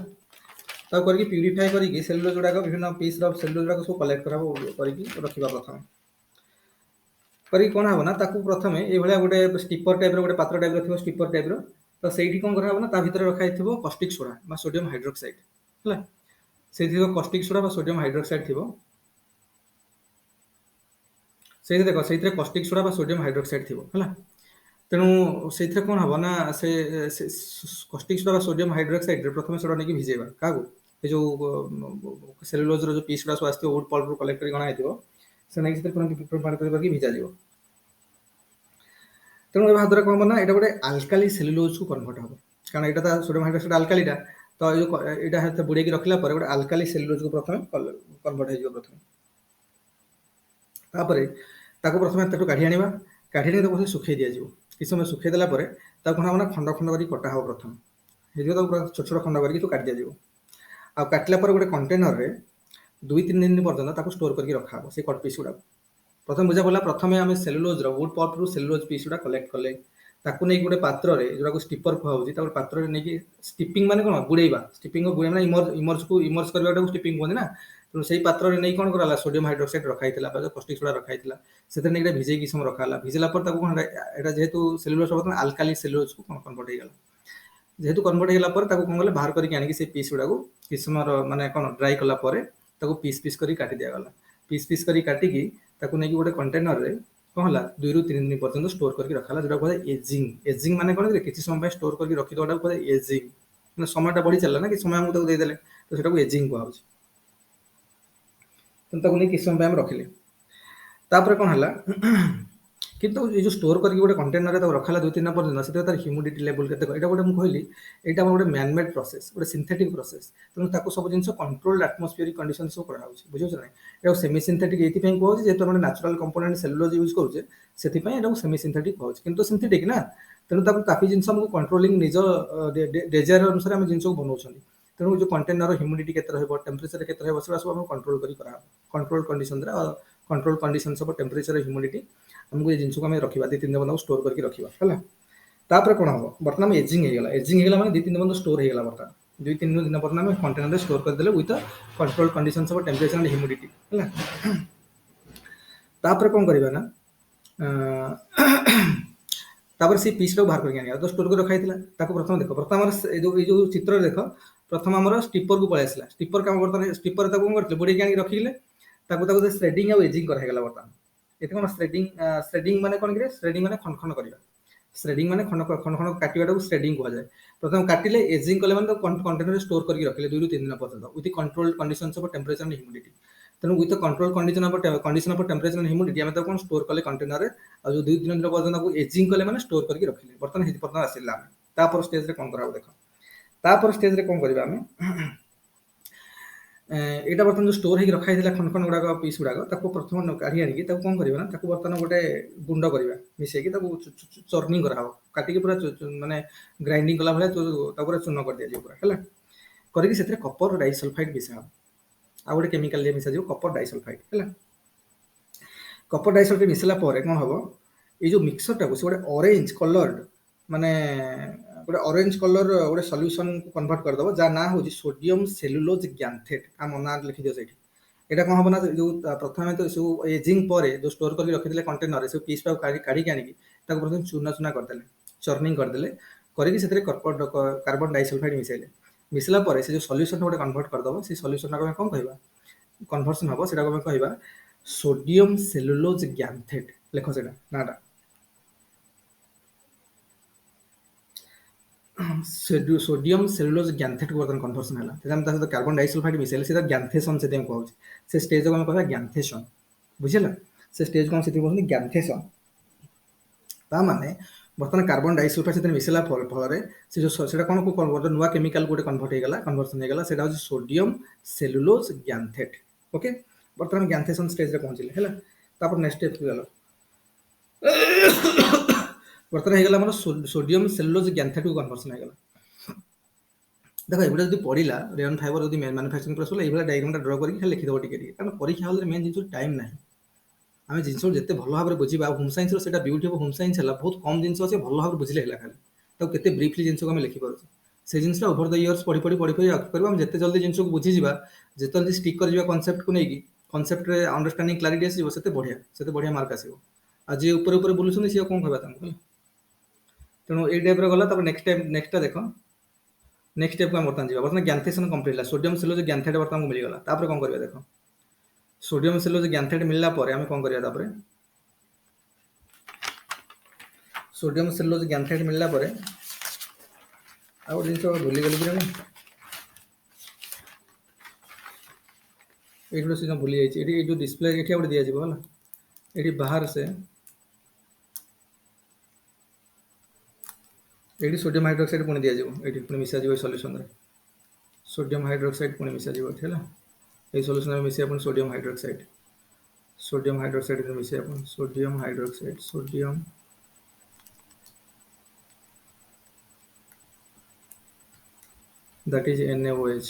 करके प्यूरीफाए करके सेलुलोज गुड़ाक विभिन्न पीस सेलुलोज गुड़ाक सब कलेक्ट करा करके रखा। प्रथम करी कौन हम ना प्रथम ये गोटे स्टिपर टाइप गोटे पात्र टाइप थी, स्टिपर टाइप। तो सही कौन करा ना भितर रखाई कस्टिक सोडा सोडियम हाइड्रोक्साइड है, से कस्टिक सोडा सोडियम हाइड्रोक्साइड थी, से देख से कस्टिक सोडा सोडियम हाइड्रोक्साइड थी है। तेणु से कौन हम ना से कस्टिक सोडा सोडियम हाइड्रोक्साइड प्रथम सोडा नहीं भिजेगा क्या जो सेलुलोज जो पीस गुड़ा सब आसो वुड पल्प कलेक्ट कर गणा से नहीं करके भिजा जा। तेणु ये द्वारा कौन हम ना यहाँ गोटे आल्काली सेलुलोज को कन्वर्ट हम, कारण यहाँ सोडियम हाइड्रोक्साइड आल्कालीटा। तो ये बुड़े रखला गोटे आल्काली सेलुलोज को प्रथम कन्वर्ट हो प्रथम। प्रथम काढ़ी आना, काढ़ी आनी सुखे दि जाए, किस समय सुखे देला कौन हम ना खंड खंड कर कटा हो। प्रथम छोट छोट खंड करके काट दि जाए। आ काटला गोटे कंटेनर रे 2-3 दिन पर्यटन स्टोर करके रखा से कट पीस गुड़ा। प्रथम बुझा पड़ा, प्रथम आम सेलुलोज वुड पल्प रु सेलुलोज पीस गुड़ा कलेक्ट कले, ताकू नहीं गोटे पात्र रे जोड़ा स्टिपर कहूँ पात्र नहीं स्टिपिंग माने कौन बुड़ेवा, स्टिपिंग बुड़े माने इमर्ज को इमर्ज करवाटा स्टिपिंग कहते ना। तो से पात्र नहीं कौन करा सोडियम हाइड्रोक्साइड रखाई कस्टिक सोडा रखाई से भिजे किस समय रखा, भिजला कौन जेहेतु सेलुलोज बर्तमान आल्काली सेलुलोज को कन्वर्ट हो गला। जेहेतु कन्वर्ट होगा कौन कले बाहर करके आनिक से पीस गुड़ा किस समय माने कौन ड्राई कला पीस पीस कर काटी दिगला, पीस पीस कर काटिकी नहीं गोटे कंटेनर रे कौन है 2 ରୁ 3 दिन पर्यंत स्टोर करके रखा जोटा कहते एजिंग एजिंग माने कौन कि समय स्टोर करके रखी देवाटा कहते एजिंग मैंने समयटा बढ़ी चलला ना कि समय आमको देदेले तो सेटा एजिंग कहुच्छे तो नहीं किसी समय रखिले तापर कौन है किंतु ये जो स्टोर करके गोटे कंटेनर रखा 2-3 दिन पर्यटन से ह्यूमिडिटी लेवल के यहाँ गोटे मुझे कहली यहाँ गोटे मैनमेड प्रोसेस गोटे सिंथेटिक प्रोसेस तेणु ताको सब जिन कंट्रोल्ड एटमोस्फियरिक कंडीशन सब करा बुझे ना ये सेमी सिंथेटिक ये कहूँ जेहतु हम नेचुरल कंपोनेंट सेलुलोज यूज करुचे से सेमी सिंथेटिक कहूँ किंतु सिंथेटिक ना तेणु काफी जिन आमको कंट्रोलिंग निज डेजायर अनुसार आम जिन बनाऊँ तेणु जो कंटेनर ह्यूमिडिटी केते रहबो टेम्परेचर केते रहबो सेटा सब हम कंट्रोल करी करा कंट्रोल कंडीशन कंट्रोल कंडीशन सब टेम्परेचर ह्यूमिडिटी हमको ये जिनस को हम रखा 2-3 दिन बंद स्टोर करके रखा है तापर कौन हम बर्तमान एजिंग होगा मैंने 2-3 दिन बंद स्टोर होगा बर्तमान 2-3 दिन पर कंटेनर स्टोर करदे विथ कंट्रोल कंडीशन सब टेम्परेचर एंड ह्यूमिडिटी है तापर कौन करवा ना तापर से पीस को बाहर करके आनिया तो स्टोर कर रखा था प्रथम देख प्रथम जो चित्र देख प्रथम आम स्टीपर को पलि आसला स्टीपर काम बर्तमान स्टीपर कौन करते बुड़े आनी रखिले स्ट्रेडिंग आ एजिंग कराला बर्तमान ये कौन स्ट्रेडिंग माने कौन कि स्ट्रेडिंग माने खंड खंड करवा स्ट्रेडिंग माने खंड खंड काटिवाटा स्ट्रेडिंग कहुए प्रथम काटिले एजिंग कले मैंने कंटेनर स्टोर करके रखिले 2-3 दिन पर्यटन with control condition of temperature and humidity तेणु with control condition of temperature and humidity आम कौन स्टोर कले कंटेनर और जो 2-3 दिन पर्यटन एजिंग कले मैंने स्टोर करके रखिले बर्तमान आसला तापर स्टेज रे कौन करा देख तापर स्टेज रे कौन करबा आमे एटा बर्तमान जो स्टोर होगी रखा खंड खंड गुड़ाक पीस गुड़ाक प्रथम काढ़ी आनिकी कौन करना बर्तमान गोटे गुंड करवा मिसेकी चर्निंग करा काटिकी पूरा माने ग्राइंडिंग कला भाई चून कर दिया पूरा है करके कपर डाइसल्फाइड मिसा आ गोटे केमिकल मिसा कपर डाइसल्फाइड है कपर डाइसल्फाइड मिसला कौन हम ये जो मिक्सर टाक गोटे ऑरेंज कलर्ड माने गोटे ऑरेंज कलर गोटे सॉल्यूशन को कन्वर्ट करदब जहाँ ना हूँ सोडियम सेलुलोज ग्यान्थेट आम ना लिखि दियो सेठी एटा कौन हम ना जो प्रथम तो सब एजिंग पर जो स्टोर करके रखी कंटेनर से पीस काढ़ी आनिकी प्रथम चूना चूना करदे चर्निंग करदे करके कार्बन डाइसल्फाइड मिसेले मिसला पर से जो सॉल्यूशन गोटे कन्वर्ट करदब से सॉल्यूशन को कौन कहवा कन्वर्सन हम से कहवा सोडियम सेलुलोज ग्यान्थेट लेख से नाटा सोडियम सेलुलोज ग्यान्थेट को बर्तमान कन्वर्सन है कार्बन डाइसल्फाइड मिसेले से ग्यान्थेसन से कहूँ से स्टेज को कहवा ग्यान्थेसन बुझेगा से स्टेज को कहते ग्यान्थेसन ता माने बर्तमान कार्बन डाइसल्फाइड से मिसेला फल से जो कौन को गोटे नुआ केमिकल गोटे कन्वर्ट होगा कन्वर्सन होगा से सोडियम सेलुलोज ग्यान्थेट ओके बर्तमान ग्यान्थेसन स्टेज पहुँचले है नेक्स्ट स्टेप गल बर्तमान होगा सोडियम सेलुलोज ग्यान्थेट को कन्वर्सन होगा देख ये जो पड़ा रेयन फाइबर जो मैन्युफैक्चरिंग प्रोसेस ये डायग्राम ड्र करके लिखिदेव टी कारण परीक्षा हल मेन जिन टाइम ना आम जिन जिते भल भाव में बुझा होम सैंस से ब्यूटी ऑफ होम सैंस है बहुत कम जिन अच्छे भल भाव बुझे है खाली केते ब्रीफली जिन को आम लिखिपारे से जिन ओभर द इयर्स पढ़ी पढ़ी पढ़ी पढ़ी कर जिते जल्दी जिन को बुझीजा जिते जल्दी स्टिक कर कनसेप्ट को लेकिन कनसेप्ट अंडरस्टांडिंग क्लारिटी आसो से बढ़िया मार्क आसो आज जी ऊपर बुलूँ सी कौन कहवा तेणु ये टाइप गला नेक्स्ट देख नेक्स्ट स्टेप को हम बर्तमान बर्तमान ग्यान्थेसन कंप्लीट है सोडियम सेलुलोज ग्यान्थेट बर्तमान मिलगला कौन करवा देख सोडियम सेलुलोज ग्यान्थेट मिलला आम कौन करवा सोडियम सेलुलोज ग्यान्थेट मिलला आ जिन भूलीगली कि ये सीधा भूली जाइए जो डिस्प्ले ये गोटे दिज्व है ये बाहर से ये सोडियम हाइड्रोक्साइड पुणी दिज्व ये पुणी मिसा सल्यूशन सोडियम हाइड्रोक्साइड पुणी मिसा है ये सल्यूशन मिसे सोडियम हाइड्रोक्साइड मिसे sodium hydroxide sodium that is NaOH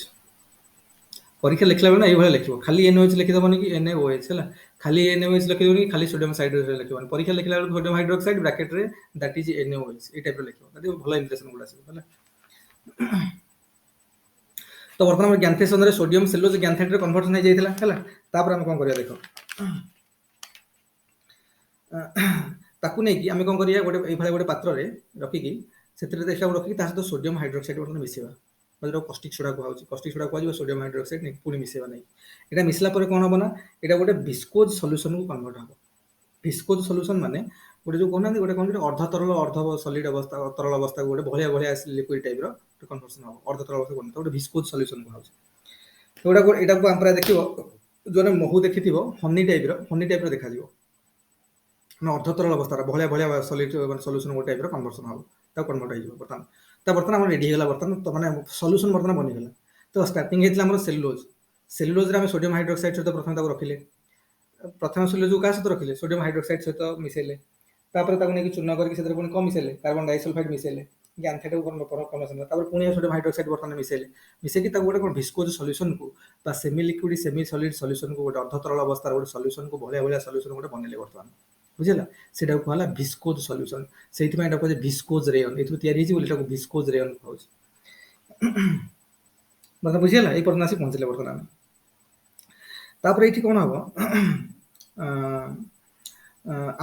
परीक्षा लिखला ना ये लिख खाली NaOH लिखिदेवन कि NaOH है खाली NaOH लिखिदेवन कि खाली सोडियम हाइड्रोक्साइड लिखिदेवन परीक्षा लिखला सोडियम हाइड्रोक्साइड ब्रैकेट रे दैट इज NaOH ये टाइप लिखो भल इंप्रेशन गुड़ा आसो तो बर्तमान ग्यान्थेसन सोडियम सेलुलोज ग्यान्थेट रे कन्वर्सन हो जाइतिला है आम कौन करवा देख ताकू नहीं कि आम कौन करिया गोटे गोटे पात्र रे रखिकी से रखिकी सहित सोडियम हाइड्रोक्साइड बर्तमान मिसेवा जो कस्टिक सोडा कहूँ कस्टिक सोडा कह सोडियम हाइड्रोक्साइड पुणी मिसेवा नहीं यहाँ मिसला कौन हम ना यहाँ गोटे विस्कोज सल्यूशन को कन्वर्ट हम ଭିସ୍କୋଜ ସଲ୍ୟୁସନ ମାନେ ଗୋଟେ ଯୋଉ କହୁନାହାନ୍ତି ଗୋଟେ କଣ ଅର୍ଦ୍ଧ ତରଳ ଅର୍ଦ୍ଧ ସଲିଡ ଅବସ୍ଥା ତରଳ ଅବସ୍ଥା ଗୋଟେ ଭଳିଆ ଭଳିଆ ଲିକ୍ୱିଡ ଟାଇପର କନଭର୍ସନ ହବ ଅର୍ଦ୍ଧ ତରଳ ଅବସ୍ଥା ଗୋଟେ ଭିସ୍କୋଜ ସଲ୍ୟୁସନ କୁହାଯାଉଛି। ଏଇଟାକୁ ଆମ ପ୍ରାୟ ଦେଖିବ ଯୋଉମାନେ ମହୁ ଦେଖିଥିବ ହନି ଟାଇପର ଦେଖାଯିବ ମାନେ ଅର୍ଦ୍ଧ ତରଳ ଅବସ୍ଥାର ଭଳିଆ ଭଳିଆ ସଲିଡ ସଲ୍ୟୁସନ ଗୋଟେ ଟାଇପର କନଭର୍ସନ ହବ ତାକୁ କନଭର୍ଟ ହେଇଯିବ ବର୍ତ୍ତମାନ ଆମର ରେଡି ହେଇଗଲା ବର୍ତ୍ତମାନ ମାନେ ସଲ୍ୟୁସନ ବର୍ତ୍ତମାନ ବନିଗଲା। ତ ଷ୍ଟାର୍ଟିଂ ହେଇଥିଲା ଆମର ସେଲୁଲୋଜରେ ଆମେ ସୋଡିୟମ ହାଇଡ୍ରୋକ୍ସାଇଡ ସହିତ ପ୍ରଥମେ ତାକୁ ରଖିଲେ ପ୍ରଥମ ସେଲୁଲୋଜ କାହା ସହିତ ରଖିଲେ ସୋଡିୟମ ହାଇଡ୍ରୋକ୍ସାଇଡ ସହିତ ମିଶାଇଲେ ତାପରେ ତାକୁ ନେଇକି ଚୂର୍ଣ୍ଣ କରିକି ସେଥିରେ ପୁଣି କଣ ମିଶାଇଲେ କାର୍ବନ ଡାଇସଲଫାଇଡ ମିଶାଇଲେ ତାପରେ ପୁଣି ସୋଡିୟମ ହାଇଡ୍ରୋକ୍ସାଇଡ ବର୍ତ୍ତମାନ ମିଶାଇକି ତାକୁ ଗୋଟେ କଣ ଭିସ୍କୋଜ ସଲ୍ୟୁସନକୁ ବା ସେମି ଲିକ୍ୱିଡ ସେମି ସଲିଡ ସଲ୍ୟୁସନକୁ ଗୋଟେ ଅର୍ଦ୍ଧ ତରଳ ଅବସ୍ଥାର ଗୋଟେ ସଲ୍ୟୁସନକୁ ଭଳିଆ ଭଳିଆ ସଲ୍ୟୁସନ ଗୋଟେ ବନେଇଲେ ବର୍ତ୍ତମାନ ବୁଝିଲା ସେଟାକୁ କୁହାହେଲା ଭିସ୍କୋଜ ସଲ୍ୟୁସନ ସେଇଥିପାଇଁ ଏଟା କୁହାଯାଏ ଭିସ୍କୋଜ ରେୟନ ଏଥିରୁ ତିଆରି ହେଇଛି ବୋଲି ଏଟାକୁ ଭିସ୍କୋଜ ରେୟନ କୁହାଯାଉଛି। ବର୍ତ୍ତମାନ ବୁଝିଗଲା ଏଇ ପର୍ଯ୍ୟନ୍ତ ଆସି ପହଞ୍ଚିଲେ ବର୍ତ୍ତମାନ ତାପରେ ଏଇଠି କଣ ହବ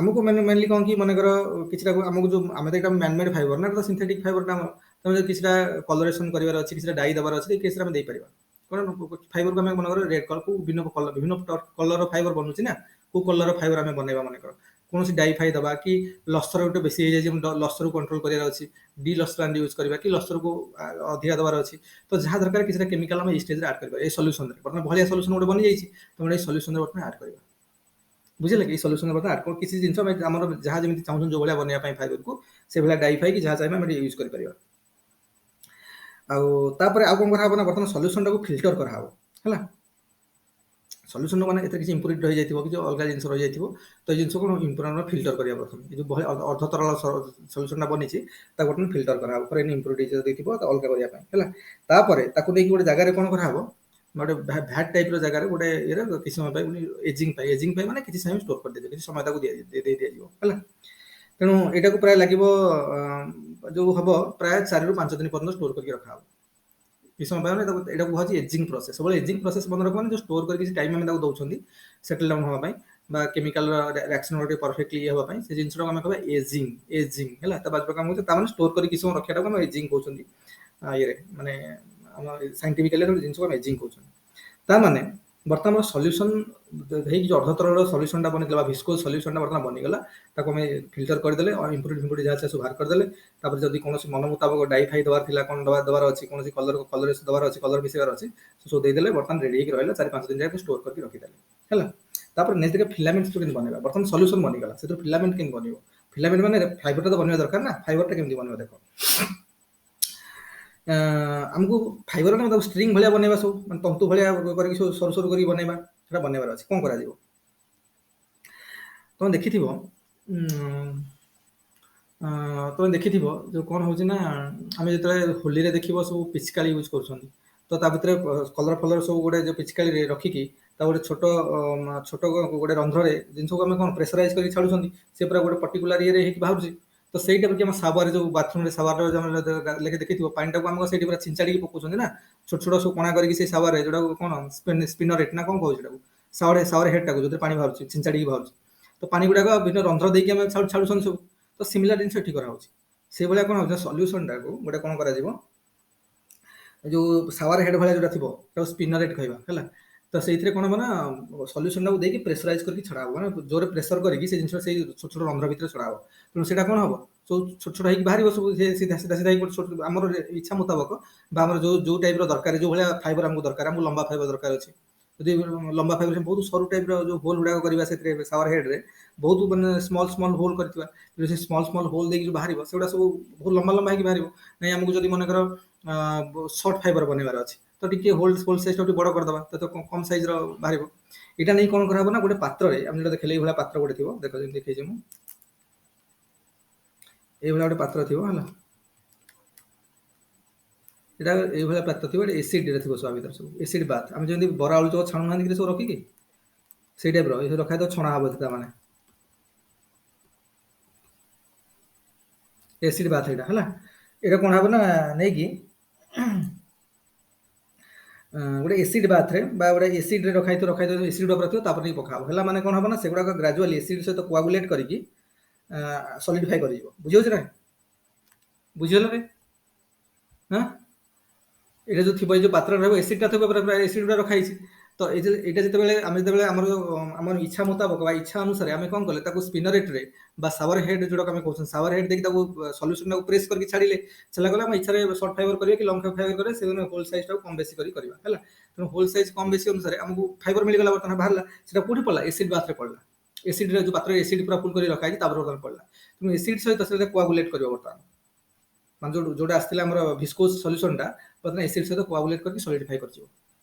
ଆମକୁ ମେନଲି କଣ କି ମନେକର କିଛିଟା ଆମକୁ ଯୋଉ ଆମେ ତ ଏଇଟା ମ୍ୟାନମେଡ ଫାଇବର ନା ତ ସିନ୍ଥେଟିକ ଫାଇବରଟା ଆମର ତମେ ଯଦି କିଛିଟା କଲରେସନ କରିବାର ଅଛି କିଛିଟା ଡାଇ ଦେବାର ଅଛି ଏଇ କେସରେ ଆମେ ଦେଇପାରିବା କାରଣ ଫାଇବରକୁ ଆମେ ମନେକର ରେଡ କଲରକୁ ବିଭିନ୍ନ କଲର ଫାଇବର ବନୁଛି ନା କୋଉ କଲର ଫାଇବର ଆମେ ବନେଇବା ମନେକର କୌଣସି ଡାଇ ଫାଇ ଦେବା କି ଲସ୍ତର ଗୋଟେ ବେଶୀ ହେଇଯାଇଛି ଲସ୍ତରକୁ କଣ୍ଟ୍ରୋଲ କରିବାର ଅଛି ଡି ଲସ୍ତରାନ ୟୁଜ କରିବା କି ଲସ୍ତରକୁ ଅଧିକା ଦେବାର ଅଛି ତ ଯାହା ଦରକାର କିଛିଟା କେମିକାଲ ଆମେ ଏଇ ଷ୍ଟେଜରେ ଆଡ କରିବା ଏଇ ସଲ୍ୟୁସନରେ ବର୍ତ୍ତମାନ ଭଳିଆ ସଲ୍ୟୁସନ ଗୋଟେ ବନିଯାଇଛି ତମେ ଏଇ ସଲ୍ୟୁସନରେ ବର୍ତ୍ତମାନ ଆଡ କରିବା ବୁଝିଲେ କି ଏଇ ସଲ୍ୟୁସନରେ ବର୍ତ୍ତମାନ ଆଡ କିଛି ଜିନିଷ ଆମର ଯାହା ଯେମିତି ଚାହୁଁଛନ୍ତି ଯୋଉ ଭଳିଆ ବନେଇବା ପାଇଁ ଫାଇବରକୁ ସେଇଭଳିଆ ଡାଇ ଫାଇ କି ଯାହା ଚାହିଁବା ଆମେ ୟୁଜ କରିପାରିବା। ଆଉ ତାପରେ ଆଉ କଣ କରାହବ ନା ବର୍ତ୍ତମାନ ସଲ୍ୟୁସନଟାକୁ ଫିଲ୍ଟର କରାହବ ହେଲା ସଲ୍ୟୁସନ ମାନେ ଏଥିରେ କିଛି ଇମ୍ପୁରିଟି ରହିଯାଇଥିବ କି ଯୋଉ ଅଲଗା ଜିନିଷ ରହିଯାଇଥିବ ତ ଏଇ ଜିନିଷ କଣ ଇମ୍ପୁରିଟି ଫିଲ୍ଟର କରିବା ପ୍ରଥମେ ଏ ଯୋଉ ଅର୍ଦ୍ଧ ତରଳ ସଲ୍ୟୁସନଟା ବନିଛି ତାକୁ ବର୍ତ୍ତମାନ ଫିଲ୍ଟର କରାହବ ଫର ଏନି ଇମ୍ପୁରିଟି ଯଦି ଥିବ ଅଲଗା କରିବା ପାଇଁ ହେଲା ତାପରେ ତାକୁ ନେଇକି ଗୋଟେ ଜାଗାରେ କଣ କରାହବ ଗୋଟେ ଭ୍ୟାଟ ଟାଇପର ଜାଗାରେ ଗୋଟେ ଇଏରେ କିଛି ସମୟ ପାଇଁ ଏଜିଂ ପାଇଁ ମାନେ କିଛି ସମୟ ଷ୍ଟୋର କରିଦିଆଯିବ କିଛି ସମୟ ତାକୁ ଦିଆଯିବ ହେଲା ତେଣୁ ଏଇଟାକୁ ପ୍ରାୟ ଲାଗିବ ଯୋଉ ହବ ପ୍ରାୟ 4 ରୁ 5 ଦିନ ପର୍ଯ୍ୟନ୍ତ ଷ୍ଟୋର କରିକି ରଖାହବ କିଛି ସମୟ ପାଇଁ ଏଟାକୁ କୁହାଯାଉଛି ଏଜିଂ ପ୍ରୋସେସ ସବୁବେଳେ ଏଜିଂ ପ୍ରୋସେସ ମନେ ରଖିବ ମାନେ ଯୋଉ ଷ୍ଟୋର କରିକି କିଛି ଟାଇମ ଆମେ ତାକୁ ଦଉଛନ୍ତି ସେଟଲ ଡାଉନ ହବା ପାଇଁ ବା କେମିକାଲର ରିଆକ୍ସନ ଗୋଟେ ପରଫେକ୍ଟଲି ଇଏ ହବା ପାଇଁ ସେ ଜିନିଷଟାକୁ ଆମେ କହିବା ଏଜିଂ ହେଲା ତା ବାଦ କାମ ହଉଛି ତାମାନେ ଷ୍ଟୋର କରି କିଛି ସମୟ ରଖିବାଟାକୁ ଆମେ ଏଜିଂ କହୁଛନ୍ତି ଇଏରେ ମାନେ ଆମ ସାଇଣ୍ଟିଫିକାଲି ଗୋଟେ ଜିନିଷକୁ ଆମେ ଏଜିଂ କହୁଛନ୍ତି ତାମାନେ ବର୍ତ୍ତମାନ ସଲ୍ୟୁସନ ହେଇକି ଯୋଉ ଅର୍ଦ୍ଧ ତରଳ ସଲ୍ୟୁସନଟା ବନିଗଲା ଭିସ୍କୋଜ ସଲ୍ୟୁସନଟା ବର୍ତ୍ତମାନ ବନିଗଲା ତାକୁ ଆମେ ଫିଲ୍ଟର କରିଦେଲେ ଇମ୍ପୁରିଟି ଯାହା ସବୁ ବାହାର କରିଦେଲେ ତାପରେ ଯଦି କୌଣସି ମନ ମୁତାବକ ଡାଇ ଫାଇ ଦେବାର ଥିଲା କଣ ଦେବାର ଅଛି କୌଣସି କଲର ଦେବାର ଅଛି କଲର ମିଶେଇବାର ଅଛି ସବୁ ଦେଇଦେଲେ ବର୍ତ୍ତମାନ ରେଡି ହେଇକି ରହିଲା 4-5 ଦିନ ଯାଏ ଷ୍ଟୋର କରିକି ରଖିଦେଲେ ହେଲା ତାପରେ ନେକ୍ସଟ ଦେଖେ ଫିଲାମେଣ୍ଟ କେମିତି ବନେଇବା ବର୍ତ୍ତମାନ ସଲ୍ୟୁସନ ବନିଗଲା ସେଥିରୁ ଫିଲାମେଣ୍ଟ କେମିତି ବନିବ ଫିଲାମେଣ୍ଟ ମାନେ ଫାଇବରଟା ତ ବନିବା ଦରକାର ନା ଫାଇବରଟା କେମିତି ବନିବ ଦେଖ ଆମକୁ ଫାଇବର ନା ତାକୁ ଷ୍ଟ୍ରିଙ୍ଗ ଭଳିଆ ବନେଇବା ସବୁ ମାନେ ତନ୍ତୁ ଭଳିଆ କରିକି ସରୁ ସରୁ କରିକି ବନେଇବା ସେଟା ବନେଇବାର ଅଛି କଣ କରାଯିବ ତମେ ଦେଖିଥିବ ଯୋଉ କଣ ହଉଛି ନା ଆମେ ଯେତେବେଳେ ହୋଲିରେ ଦେଖିବ ସବୁ ପିଚକାଳି ୟୁଜ କରୁଛନ୍ତି ତ ତା ଭିତରେ କଲର ଫଲର ସବୁ ଗୋଟେ ଯୋଉ ପିଚକାଳିରେ ରଖିକି ତା ଗୋଟେ ଛୋଟ ଗୋଟେ ରନ୍ଧ୍ରରେ ଜିନିଷକୁ ଆମେ କଣ ପ୍ରେସରାଇଜ କରିକି ଛାଡୁଛନ୍ତି ସେ ପୁରା ଗୋଟେ ପର୍ଟିକୁଲାର ଇଏରେ ହେଇକି ବାହାରୁଛି ତ ସେଇଟା ବି ଆମ ସାୱାରରେ ଯୋଉ ବାଥରୁମରେ ସାୱାର ଲେଖେ ଦେଖିଥିବ ପାଣିଟାକୁ ଆମକୁ ସେଇଠି ପୁରା ଛିଞ୍ଚାଡିକି ପକଉଛନ୍ତି ନା ଛୋଟ ଛୋଟ ସବୁ କଣା କରିକି ସେଇ ସାୱାରରେ ଯୋଉଟାକୁ କଣ ସ୍ପିନରେଟ ନା କଣ କହୁଛି ସେଟାକୁ ସାୱାର ହେଡଟାକୁ ଯୋଉଥିରେ ପାଣି ବାହାରୁଛି ଛିଞ୍ଚାଡିକି ବାହାରୁଛି ତ ପାଣି ଗୁଡାକ ବିଭିନ୍ନ ରନ୍ଧ୍ର ଦେଇକି ଆମେ ଛାଡୁଛନ୍ତି ସବୁ ତ ସିମିଲାର ଜିନିଷ ଏଠି କରାହଉଛି ସେଇଭଳିଆ କଣ ହଉଛି ସଲ୍ୟୁସନଟାକୁ ଗୋଟେ କଣ କରାଯିବ ଯୋଉ ସାୱାର ହେଡ ଭଳିଆ ଯୋଉଟା ଥିବ ତାକୁ ସ୍ପିନରେଟ କହିବା ହେଲା ତ ସେଇଥିରେ କଣ ହବ ନା ସଲ୍ୟୁସନଟାକୁ ଦେଇକି ପ୍ରେସରାଇଜ କରିକି ଛଡା ହବ ମାନେ ଜୋରରେ ପ୍ରେସର କରିକି ସେ ଜିନିଷ ସେଇ ଛୋଟ ଛୋଟ ରନ୍ଧ୍ର ଭିତରେ ଛଡା ହବ ତେଣୁ ସେଇଟା କଣ ହବ ସବୁ ଛୋଟ ଛୋଟ ହେଇକି ବାହାରିବ ସବୁ ସିଧା ହେଇକି ଗୋଟେ ଛୋଟ ଆମର ଇଚ୍ଛା ମୁତାବକ ବା ଆମର ଯୋଉ ଟାଇପର ଦରକାର ଯୋଉ ଭଳିଆ ଫାଇବର ଆମକୁ ଦରକାର ଆମକୁ ଲମ୍ବା ଫାଇବର ଦରକାର ଅଛି ଯଦି ଲମ୍ବା ଫାଇବର ବହୁତ ସରୁ ଟାଇପର ଯୋଉ ହୋଲ ଗୁଡାକ କରିବା ସେଥିରେ ସାୱାର ହେଡରେ ବହୁତ ମାନେ ସ୍ମଲ ହୋଲ କରିଥିବା ସେ ସ୍ମଲ ହୋଲ ଦେଇକି ଯୋଉ ବାହାରିବ ସେଗୁଡା ସବୁ ବହୁତ ଲମ୍ବା ଲମ୍ବା ହେଇକି ବାହାରିବ ନାଇଁ ଆମକୁ ଯଦି ମନେକର ସର୍ଟ ଫାଇବର ବନେଇବାର ଅଛି ତ ଟିକେ ହୋଲ ସାଇଜ ଟା ଟିକେ ବଡ କରିଦବା ତ କମ ସାଇଜର ବାହାରିବ ଏଇଟା ନେଇ କଣ କରାହବ ନା ଗୋଟେ ପାତ୍ରରେ ଆମେ ଯୋଉଟା ଦେଖିଲେ ଏଇ ଭଳିଆ ପାତ୍ର ଗୋଟେ ଥିବ ଦେଖ ଯେମିତି ଦେଖେଇଛି ମୁଁ ଏଇଭଳିଆ ଗୋଟେ ପାତ୍ର ଥିବ ହେଲା ଏଇଟା ଏଇଭଳିଆ ପାତ୍ର ଥିବ ଏଇଟା ଏସିଡରେ ଥିବ ସବୁ ଭିତରେ ସବୁ ଏସିଡ ବାଥ ଆମେ ଯେମିତି ବରା ଆଳୁ ଚପ ଛାଣୁନାହାନ୍ତି ସବୁ ରଖିକି ସେଇ ଟାଇପର ଏ ରଖାହେଇଥିବ ଛଣା ହବ ତା ମାନେ ଏସିଡ ବାଥ ଏଇଟା ହେଲା ଏଇଟା କଣ ହବ ନା ନେଇକି ଗୋଟେ ଏସିଡ ବାଥରେ ବା ଗୋଟେ ଏସିଡରେ ରଖାହେଇଥିବ ଏସିଡ ଉପରେ ଥିବ ତାପରେ ନେଇକି ପକାହବ ହେଲା ମାନେ କଣ ହବ ନା ସେଗୁଡାକ ଗ୍ରାଜୁଆଲି ଏସିଡ ସହିତ କୋଆଗୁଲେଟ କରିକି ସଲିଡିଫାଇ କରିଯିବ ବୁଝିହଉଛି ନା ବୁଝିଗଲା ରେ ହଁ ଏଇଟା ଯୋଉ ଥିବ ଏଇ ଯୋଉ ପାତ୍ରରେ ରହିବ ଏସିଡଟା ଥିବ ପୁରା ଏସିଡ ଗୁଡା ରଖା ହେଇଛି तो এটা যেତେବେଳେ ଆମେ ଯେତେବେଳେ ଆମର ଇଚ୍ଛା ମୁତାବକ ବା ଇଚ୍ଛା ଅନୁସାରେ ଆମେ କ'ଣ କଲେ ତାକୁ ସ୍ପିନରେଟରେ ବା ସାୱାର ହେଡ୍ ଯୋଉଟାକୁ ଆମେ କହୁଛନ୍ତି ସାୱାର ହେଡ୍ ଦେଇକି ତାକୁ ସଲ୍ୟୁସନଟାକୁ ପ୍ରେସ୍ କରିକି ଛାଡ଼ିଲେ ସେଟା ଗଲା ଆମ ଇଚ୍ଛାରେ ସର୍ଟ ଫାଇବର କରିବା କି ଲଙ୍ଗ ଫାଇବର କରିବା ସେ ହୋଲ୍ ସାଇଜଟାକୁ କମ୍ ବେଶୀ କରି କରିବା ହେଲା। ତେଣୁ ହୋଲ୍ ସାଇଜ କମ୍ ବେଶୀ ଅନୁସାରେ ଆମକୁ ଫାଇବର ମିଳିଗଲା ବର୍ତ୍ତମାନ ବାହାରିଲା ସେଟା କୋଉଠି ପଡ଼ିଲା ଏସିଡ୍ ବାଥରେ ପଡ଼ିଲା। ଏସିଡ୍ରେ ଯୋଉ ପାତ୍ରରେ ଏସିଡ୍ ପୁରା ଫୁଲ୍ କରି ରଖା ହେଇଛି ତାପରେ ବର୍ତ୍ତମାନ ପଡ଼ିଲା। ତେଣୁ ଏସିଡ୍ ସହିତ ସେଟା କୋଆଗୁଲେଟ୍ କରିବ ବର୍ତ୍ତମାନ ମାନେ ଯୋଉଟା ଆସିଥିଲା ଆମର ଭିସ୍କୋସ୍ ସଲ୍ୟୁସନଟା ବର୍ତ୍ତମାନ ଏସିଡ୍ ସହିତ କୋଆଗୁଲେଟ୍ କରିକି ସଲିଡିଫାଇ କରିଯିବ।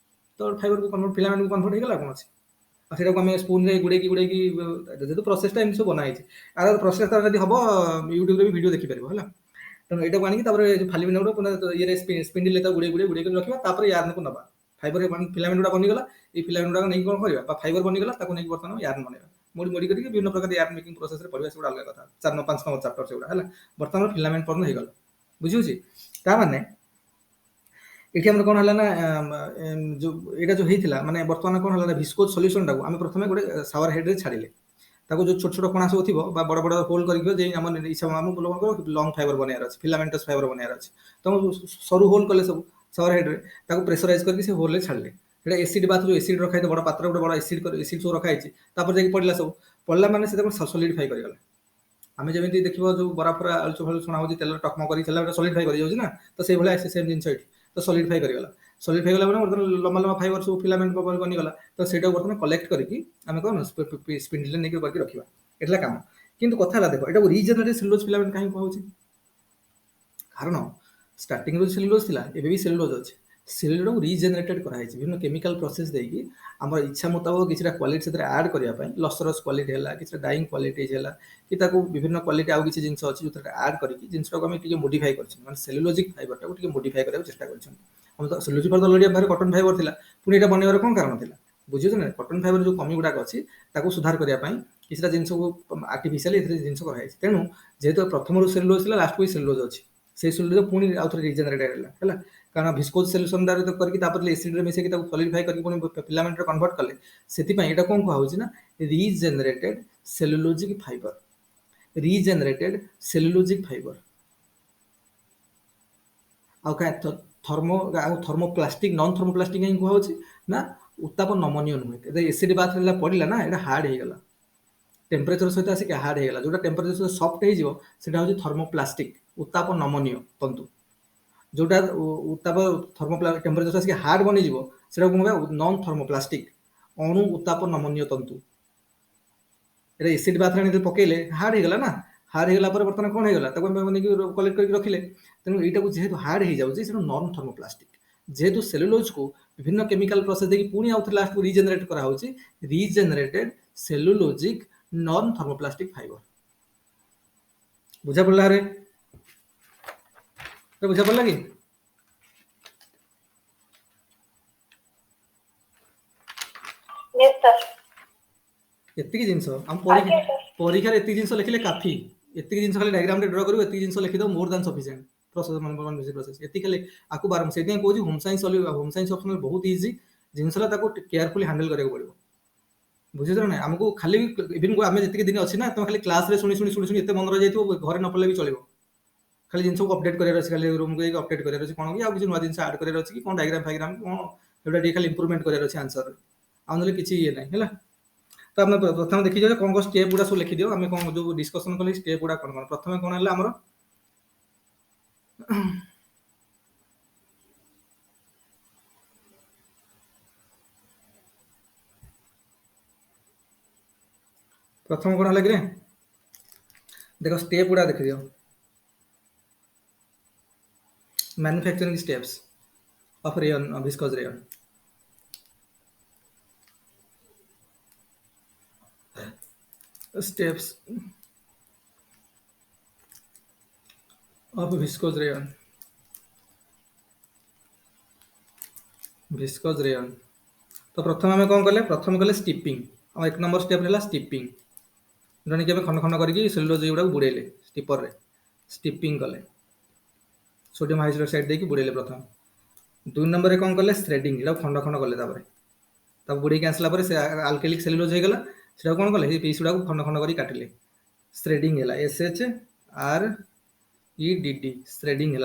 ତ ଫାଇବରକୁ କନଭର୍ଟ ଫିଲାମେଣ୍ଟକୁ କନଭର୍ଟ ହେଇଗଲା କ'ଣ ଅଛି। ଆଉ ସେଟାକୁ ଆମେ ସ୍ପୁନରେ ଗୁଡ଼େଇକି ଯେହେତୁ ପ୍ରୋସେସଟା ଏମିତି ସବୁ ବନା ହେଇଛି ଆର ପ୍ରୋସେସ ତାର ଯଦି ହବ ୟୁଟ୍ୟୁବରେ ବି ଭିଡ଼ିଓ ଦେଖିପାରିବ ହେଲା। ତେଣୁ ଏଇଟାକୁ ଆଣିକି ତାପରେ ଯୋଉ ଫାଲିମିନର ଇଏରେ ସ୍ପିଣ୍ଡିଲରେ ତାକୁ ଗୁଡ଼େଇକି ରଖିବା ତାପରେ ୟାର୍ନକୁ ନବା। ଫାଇବର ଫିଲାମେଣ୍ଟ ଗୁଡ଼ା ବନିଗଲା ଏଇ ଫିଲାମେଣ୍ଟ ଗୁଡ଼ାକ ନେଇକି କ'ଣ କରିବା ବା ଫାଇବର ବନିଗଲା ତାକୁ ନେଇକି ବର୍ତ୍ତମାନ ୟାର୍ନ ବନେଇବା ମୋଡ଼ି କରିକି ବିଭିନ୍ନ ପ୍ରକାର ୟାର୍ନ ମେକିଂ ପ୍ରୋସେସରେ ପଡ଼ିବା ସେଗୁଡ଼ା ଅଲଗା କଥା 4-5 ନମ୍ବର ଚାପ୍ଟର ସେଗୁଡ଼ା ହେଲା। ବର୍ତ୍ତମାନ ଫିଲାମେଣ୍ଟ ପର୍ଯ୍ୟନ୍ତ ହେଇଗଲା ବୁଝିହେଉଛି। ତା ମାନେ ଏଠି ଆମର କ'ଣ ହେଲା ନା ଯୋଉ ଏଇଟା ଯୋଉ ହେଇଥିଲା ମାନେ ବର୍ତ୍ତମାନ କ'ଣ ହେଲା ନା ଭିସ୍କୋଜ୍ ସଲ୍ୟୁସନଟାକୁ ଆମେ ପ୍ରଥମେ ଗୋଟେ ସାୱାର ହେଡ୍ରେ ଛାଡ଼ିଲେ ତାକୁ ଯୋଉ ଛୋଟ ଛୋଟ କଣା ସବୁ ଥିବ ବା ବଡ଼ ବଡ଼ ହୋଲ୍ କରିକି ଯେ ଆମ ଇଚ୍ଛା ଆମକୁ ଲଙ୍ଗ ଫାଇବର ବନେଇବାର ଅଛି ଫିଲାମେଣ୍ଟସ୍ ଫାଇବର ବନେଇବାର ଅଛି ତ ସରୁ ହୋଲ୍ କଲେ ସବୁ ସାୱାର ହେଡ୍ରେ ତାକୁ ପ୍ରେସରାଇଜ କରିକି ସେ ହୋଲ୍ରେ ଛାଡ଼ିଲେ ସେଟା ଏସିଡ୍ ବାଥ ଯୋଉ ଏସିଡ୍ ରଖା ହେଇଥିବ ବଡ଼ ପାତ୍ର ଗୋଟେ ବଡ଼ ଏସିଡ୍ ସବୁ ରଖା ହେଇଛି ତାପରେ ଯାଇକି ପଡ଼ିଲା ସବୁ ପଡ଼ିଲା ମାନେ ସେ ତାକୁ ସଲିଡିଫାଇ କରିଗଲା। ଆମେ ଯେମିତି ଦେଖିବ ଯୋଉ ବରା ଫରା ଆଳୁଚପ ଫାଳୁଚପ ଛଣା ହଉଛି ତେଲ ଟକମ କରି ଛାଡ଼ିଲା ସଲିଡିଫାଇ କରିଯାଉଛି ନା ତ ସେଇଭଳିଆ ସେମ୍ ଜିନିଷ ଏଠି ତ ସଲିଡିଫାଇ କରିଗଲା। ସଲିଡିଫାଇ ଗଲା ମାନେ ବର୍ତ୍ତମାନ ଲମ୍ବା ଲମ୍ବା ଫାଇବର ସବୁ ଫିଲାମେଣ୍ଟ ବନିଗଲା ତ ସେଇଟାକୁ ବର୍ତ୍ତମାନ କଲେକ୍ଟ କରିକି ଆମେ କ'ଣ ସ୍ପିଣ୍ଡିଲରେ ନେଇକି କରିକି ରଖିବା ଏଇଟା କାମ। କିନ୍ତୁ କଥା ହେଲା ଦେଖ ଏଟାକୁ ରିଜେନେରେଟିଭ ସେଲୁଲୋଜ ଫିଲାମେଣ୍ଟ କାହିଁକି କୁହାହଉଛି କାରଣ ଷ୍ଟାର୍ଟିଂରୁ ସେଲୁଲୋଜ ଥିଲା ଏବେ ବି ସେଲୁଲୋଜ ଅଛି ସେଲୁଲୋଜକୁ ରିଜେନେରେଟେଡ୍ କରାଯାଇଛି ବିଭିନ୍ନ କେମିକାଲ ପ୍ରୋସେସ ଦେଇକି ଆମର ଇଚ୍ଛା ମୁତାବକ କିଛିଟା କ୍ୱାଲିଟି ସେଥିରେ ଆଡ୍ କରିବା ପାଇଁ ଲସରସ୍ କ୍ୱାଲିଟି ହେଲା କିଛିଟା ଡାଇଂ କ୍ୱାଲିଟି ହେଲା କି ତାକୁ ବିଭିନ୍ନ କ୍ୱାଲିଟି ଆଉ କିଛି ଜିନିଷ ଅଛି ଯୋଉଥିରେ ଆଡ୍ କରିକି ଜିନିଷଟାକୁ ଆମେ ଟିକେ ମୋଡିଫାଇ କରିଛନ୍ତି ମାନେ ସେଲୁଲୋଜିକ୍ ଫାଇବରଟାକୁ ଟିକେ ମୋଡିଫାଇ କରିବାକୁ ଚେଷ୍ଟା କରିଛନ୍ତି। ଆମେ ତ ସେଲୁଲୋଜିକ୍ ଫାଇବର ଅଲରେଡି ଆମ କଟନ ଫାଇବର ଥିଲା ପୁଣି ଏଇଟା ବନେଇବାର କ'ଣ କାରଣ ଥିଲା ବୁଝୁଛ ନା କଟନ ଫାଇବର ଯୋଉ କମି ଗୁଡ଼ାକ ଅଛି ତାକୁ ସୁଧାର କରିବା ପାଇଁ କିଛିଟା ଜିନିଷକୁ ଆର୍ଟିଫିସିଆଲି ଏଥିରେ ଜିନିଷ କରାଯାଇଛି। ତେଣୁ ଯେହେତୁ ପ୍ରଥମରୁ ସେଲୁଲୋଜ ଥିଲା ଲାଷ୍ଟକୁ ବି ସେଲୁଲୋଜ ଅଛି ସେଇ ସେଲୁଲୋଜ ପୁଣି ଆଉ ଥରେ ରିଜେନେରେଟେଡ୍ ହେଲା କାରଣ ଭିସ୍କୋଜ ସଲ୍ୟୁସନଟା କରିକି ତାପରେ ଏସିଡ୍ରେ ମିଶେଇକି ତାକୁ ସଲିଡିଫାଇ କରିକି ପୁଣି ଫିଲାମେଣ୍ଟରେ କନଭର୍ଟ କଲେ ସେଥିପାଇଁ ଏଇଟା କ'ଣ କୁହାହଉଛି ନା ରିଜେନେରେଟେଡ୍ ସେଲୁଲୋଜିକ୍ ଫାଇବର ରିଜେନେରେଟେଡ୍ ସେଲୁଲୋଜିକ୍ ଫାଇବର। ଆଉ ଥର୍ମୋପ୍ଲାଷ୍ଟିକ ନନ୍ ଥର୍ମୋପ୍ଲାଷ୍ଟିକ କାହିଁକି କୁହାହଉଛି ନା ଉତ୍ତାପ ନମନୀୟ ନୁହେଁ ଏସିଡ୍ ବାଥ୍ ପଡ଼ିଲା ନା ଏଇଟା ହାର୍ଡ ହେଇଗଲା ଟେମ୍ପରେଚର ସହିତ ଆସିକି ହାର୍ଡ ହେଇଗଲା ଯୋଉଟା ଟେମ୍ପରେଚର ସହିତ ସଫ୍ଟ ହେଇଯିବ ସେଟା ହେଉଛି ଥର୍ମୋପ୍ଲାଷ୍ଟିକ ଉତ୍ତାପ ନମନୀୟ ତନ୍ତୁ ଯୋଉଟା ଉତ୍ତାପ ଟେମ୍ପରେଚର ଆସିକି ହାର୍ଡ ବନିଯିବ ସେଟାକୁ କ'ଣ କହିବା ନନ୍ ଥର୍ମୋପ୍ଲାଷ୍ଟିକ ଅଣୁ ଉତ୍ତାପ ନମନୀୟ ତନ୍ତୁ। ଏଇଟା ଏସିଡ୍ ବାଥରେ ଆଣି ପକେଇଲେ ହାର୍ଡ ହେଇଗଲା ନା ହାର୍ଡ ହେଇଗଲା ପରେ ବର୍ତ୍ତମାନ କ'ଣ ହେଇଗଲା ତାକୁ ଆମେ ନେଇକି କଲେକ୍ଟ କରିକି ରଖିଲେ ତେଣୁ ଏଇଟାକୁ ଯେହେତୁ ହାର୍ଡ ହେଇଯାଉଛି ସେଟା ନନ୍ ଥର୍ମୋପ୍ଲାଷ୍ଟିକ ଯେହେତୁ ସେଲୁଲୋଜକୁ ବିଭିନ୍ନ କେମିକାଲ ପ୍ରୋସେସ ଦେଇକି ପୁଣି ଆଉ ଥରେ ଲାଷ୍ଟକୁ ରିଜେନେରେଟ କରାହଉଛି ରିଜେନେରେଟେଡ୍ ସେଲୁଲୋଜିକ୍ ନନ୍ ଥର୍ମୋପ୍ଲାଷ୍ଟିକ ଫାଇବର। ବୁଝା ପଡ଼ିଲା ରେ ବୁଝା ପଡ଼ିଲା କି? ଏତିକି ଜିନିଷ ଆମ ପରୀକ୍ଷାରେ ଏତିକି ଜିନିଷ ଲେଖିଲେ କାଫି ଏତିକି ଜିନିଷ ଖାଲି ଡାଇଗ୍ରାମରେ ଡ୍ର କରିବୁ ଏତିକି ଜିନିଷ ଲେଖିଦେବ ମୋର ଦାନ୍ ସଫିସିଏଣ୍ଟ ପ୍ରୋସେସ ଏତିକି ଖାଲି ଆକୁ ବାରମ୍ବାର ସେଥିପାଇଁ କହୁଛି ହୋମ୍ ସାଇନ୍ସ ଅପସନାଲ ବହୁତ ଇଜି ଜିନିଷଟା ତାକୁ କେୟାରଫୁଲି ହ୍ୟାଣ୍ଡେଲ କରିବାକୁ ପଡ଼ିବ ବୁଝୁଛ ନା ନାଇଁ ଆମକୁ ଖାଲି ଇଭିନ୍ ଆମେ ଯେତିକି ଦିନ ଅଛି ନା ତମେ ଖାଲି କ୍ଲାସରେ ଶୁଣି ଏତେ ମନେ ରହିଯାଇଥିବ ଘରେ ନ ପଢ଼ିଲେ ବି ଚଳିବ ଖାଲି ଜିନିଷକୁ ଅପଡେଟ୍ କରିବାର ଅଛି ଖାଲି ରୁମକୁ ଯାଇକି ଅପଡେଟ୍ କରିବାର ଅଛି କ'ଣ କି ଆଉ କିଛି ନୂଆ ଜିନିଷ ଆଡ୍ କରିବାର ଅଛି କି କ'ଣ ଡାଇଗ୍ରାମ ଫାଇଗ୍ରାମ କ'ଣ ସେଗୁଡ଼ା ଟିକେ ଖାଲି ଇମ୍ପ୍ରୁଭମେଣ୍ଟ କରିବାର ଅଛି ଆନ୍ସରରେ ଆଉ ନହେଲେ କିଛି ଇଏ ନାହିଁ ହେଲା। ତ ଆମେ ପ୍ରଥମେ ଦେଖିଦିଅ କ'ଣ କ'ଣ ଷ୍ଟେପ୍ ଗୁଡ଼ା ସବୁ ଲେଖିଦିଅ ଆମେ କ'ଣ ଯୋଉ ଡିସ୍କସନ କଲେ ଷ୍ଟେପ୍ ଗୁଡ଼ା କ'ଣ ପ୍ରଥମେ କ'ଣ ହେଲା ଆମର ପ୍ରଥମ କ'ଣ ହେଲା କିରେ ଦେଖ ଷ୍ଟେପ୍ ଗୁଡ଼ା ଦେଖିଦିଅ manufacturing steps of rayon viscose rayon steps of viscose rayon तो प्रथम आम कौन कले प्रथम कले स्टिपिंग और एक नंबर स्टेप है स्टिपिंग जोटा कि खंड खंड करके सेलुलोज गुड़ा बुड़ेले स्टिपर रे स्टिपिंग कले सोडियम हाइड्रोक्साइड देके बुड़ेले प्रथम 2 नंबर कौन कले थ्रेडिंग खंड खंड कले तब बुड़े आसला आल्केलिक सेलुलोज हो गला से कौन कले पीस गुड़ा खंड खंड कर काटिले थ्रेडिंग है SHREDD थ्रेडिंग है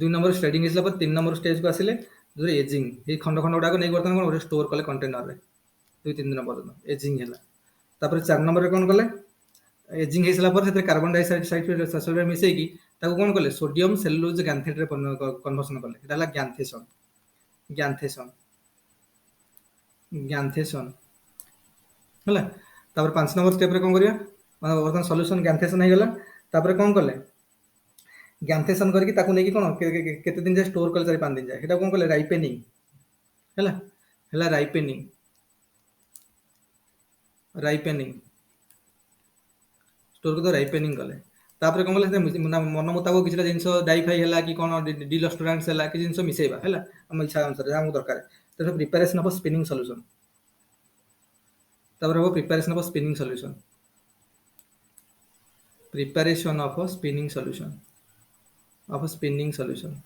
2 नंबर थ्रेडिंग 3 नंबर स्टेज को आसिले जो एजिंग ये खंड खंड गुड़ाक नहीं बर्तमान कौन स्टोर कले कंटेनर रे 2-3 दिन पर्यंत एजिंग है। तापर 4 नंबर कौन कले एजिंग हो सारा से कार्बन डाइऑक्साइड मिसेकी कौन कले सोडियम सेलुलोज गैंथेट रे कन्वर्सन कले एटा ग्यांथेसन ग्यांथेसन ग्यांथेसन है। तापर 5 नंबर स्टेप रे कौन करिया बर्तमान सॉल्यूशन ग्यांथेसन हो गला। तापर कौन कले ग्यांथेसन करके ताकू नहीं कौन केते दिन जाए स्टोर कले 4-5 दिन जाए सेटा कौन कले राइपेनिंग है राइपेनिंग राइपेनिंग स्टोर को राइपेनिंग कले। तापर कौन कले मन मुताबिक किसी जिन डाइफाई है कि कौन डिलस्टोरांट्स है कि जिन मिसेबा है आम इच्छा अनुसार जहाँ दरकार तो प्रिपेरेसन ऑफ स्पिनिंग सॉल्यूशन। तापर हम preparation of spinning solution preparation of spinning solution of spinning solution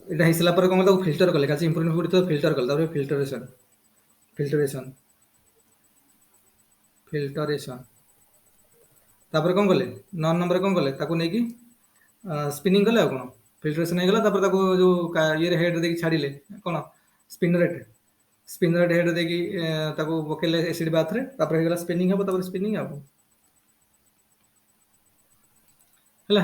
एटा हिसला पर कौन ताको फिल्टर कले काची इंप्रूवमेंट पड़ी तो फिल्टर कले तापर फिल्टरेशन फिल्टरेशन फिल्टरेशन तापर कौन कले 9 नंबर कौन कले ताको नहीं कि स्पिनिंग कले कौन फिल्टरेशन हो गला। तापर ताको जो ये हेड देकी छाड़िले कौन स्पिनर हेड देकी ताको पकेले एसिड बाथ रे तापर हो गला स्पिनिंग हबो तापर स्पिनिंग हबो है।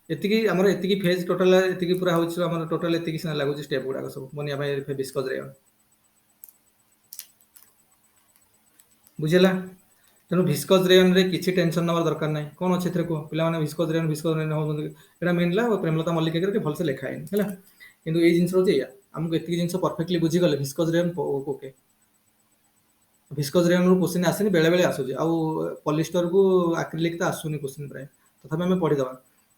एतिकी हमर एतिकी फेज टोटल एतिकी पूरा होछि हमर टोटल एतिकी सिना लागु स्टेप गुडा सब बनिया भाई विस्कोज रे बुझेला। तेणु भिस्कोज रेयन रे किसी टेंशन नवर दरकार नहीं कौन अच्छे को पे भिस्कोज रेयन हो मेन प्रेमलता मल्लिक के भलसे लिखा है किंतु ये जिन आमको एतिक जिन परफेक्टली बुझीगले भिस्कोज रेयन ओके भिस्कोज रेयन रू क्वेश्चन आसेनी बेले बेले आसुची आउ पॉलिस्टर को आक्रिलिक तो आसुनी क्वेश्चन प्राय तथापि आम पढ़ीदे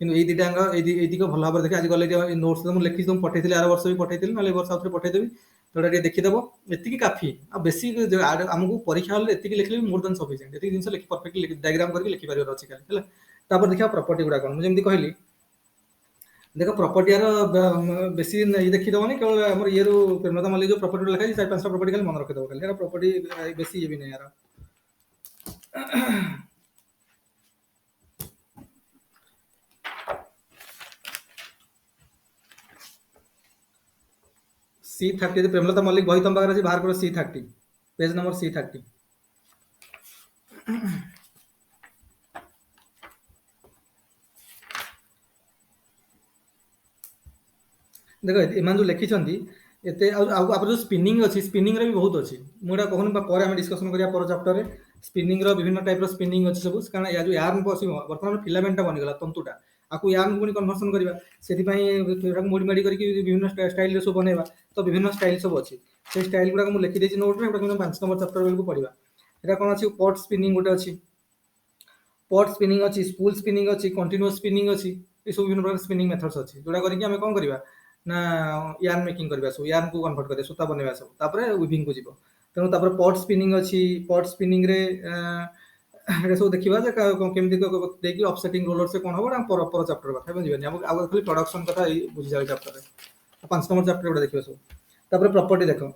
किंतु ये दुटाक ये भल भाव देखिए आज गले नोट्स तो लिखी तुम पठेली आर वर्ष भी पठेली ना वर्ष आउे पठेदेवी तो देखीदेव एति काफी आ बेसी आमको परीक्षा हल एति लिखले मोर देन सफिशिएंट एति जिन लिखि परफेक्टली डायग्राम करके लिखि पारिबार अछि खाली तापर देखिया प्रॉपर्टी गुडा कोन जेमति कहली देखो प्रॉपर्टी यार बेसी ये देखीदेवनी केवल हमर ये प्रेमलता मल्लिक जो प्रॉपर्टी लिखा है 4-5 प्रॉपर्टी खाली मन रखिदेव खाली प्रॉपर्टी बेसी ये भी नहीं यार C30 प्रेमलता मल्लिक बही तुम पाखे बाहर करो C30 पेज नंबर C30 देखो एमान जो लिखिछंती एते आप जो स्पिनिंग अछि स्पिनिंग रे भी बहुत अछि मुडा कहन पर हम डिस्कशन करिया पर चैप्टर रे स्पिनिंग रो विभिन्न टाइप रो स्पिनिंग अछि सब कारण या जो यार्न पसी वर्तमान फिलामेंट बनि गला तंतुटा आकु यार्न गुनी कन्वर्सन करिवा सेति पई मोडी मेडी करके विभिन्न स्टाइल रे सब बनेबा तो विभिन्न स्टाइल सब अछि से स्टाइल गुडा मु लिखि देछि नोट रे एटा 5 नंबर चैप्टर बेल को पढिबा एटा कोन अछि पॉट स्पिनिंग गोटे अछि पॉट स्पिनिंग अछि स्पूल स्पिनिंग अछि कंटीन्यूअस स्पिनिंग अछि ए सब विभिन्न प्रकार स्पिनिंग मेथड्स अछि जोडा करके हम कोन करिवा ना यार्न मेकिंग करबा सब यार्न को कन्वर्ट करे सूता बनेबा सब तापर वीविंग को जीवो तेनु तापर पॉट स्पिनिंग अछि पॉट स्पिनिंग रे एटा सब देखिबा जे केमति देकी ऑफसेटिंग रोलर से कोन होबो ना पर चैप्टर कथा बुझिबेनी हम आगो खाली प्रोडक्शन कथा बुझि जाय चैप्टर रे 5 नंबर चैप्टर गोटा देखिबा सब तापर प्रॉपर्टी देखो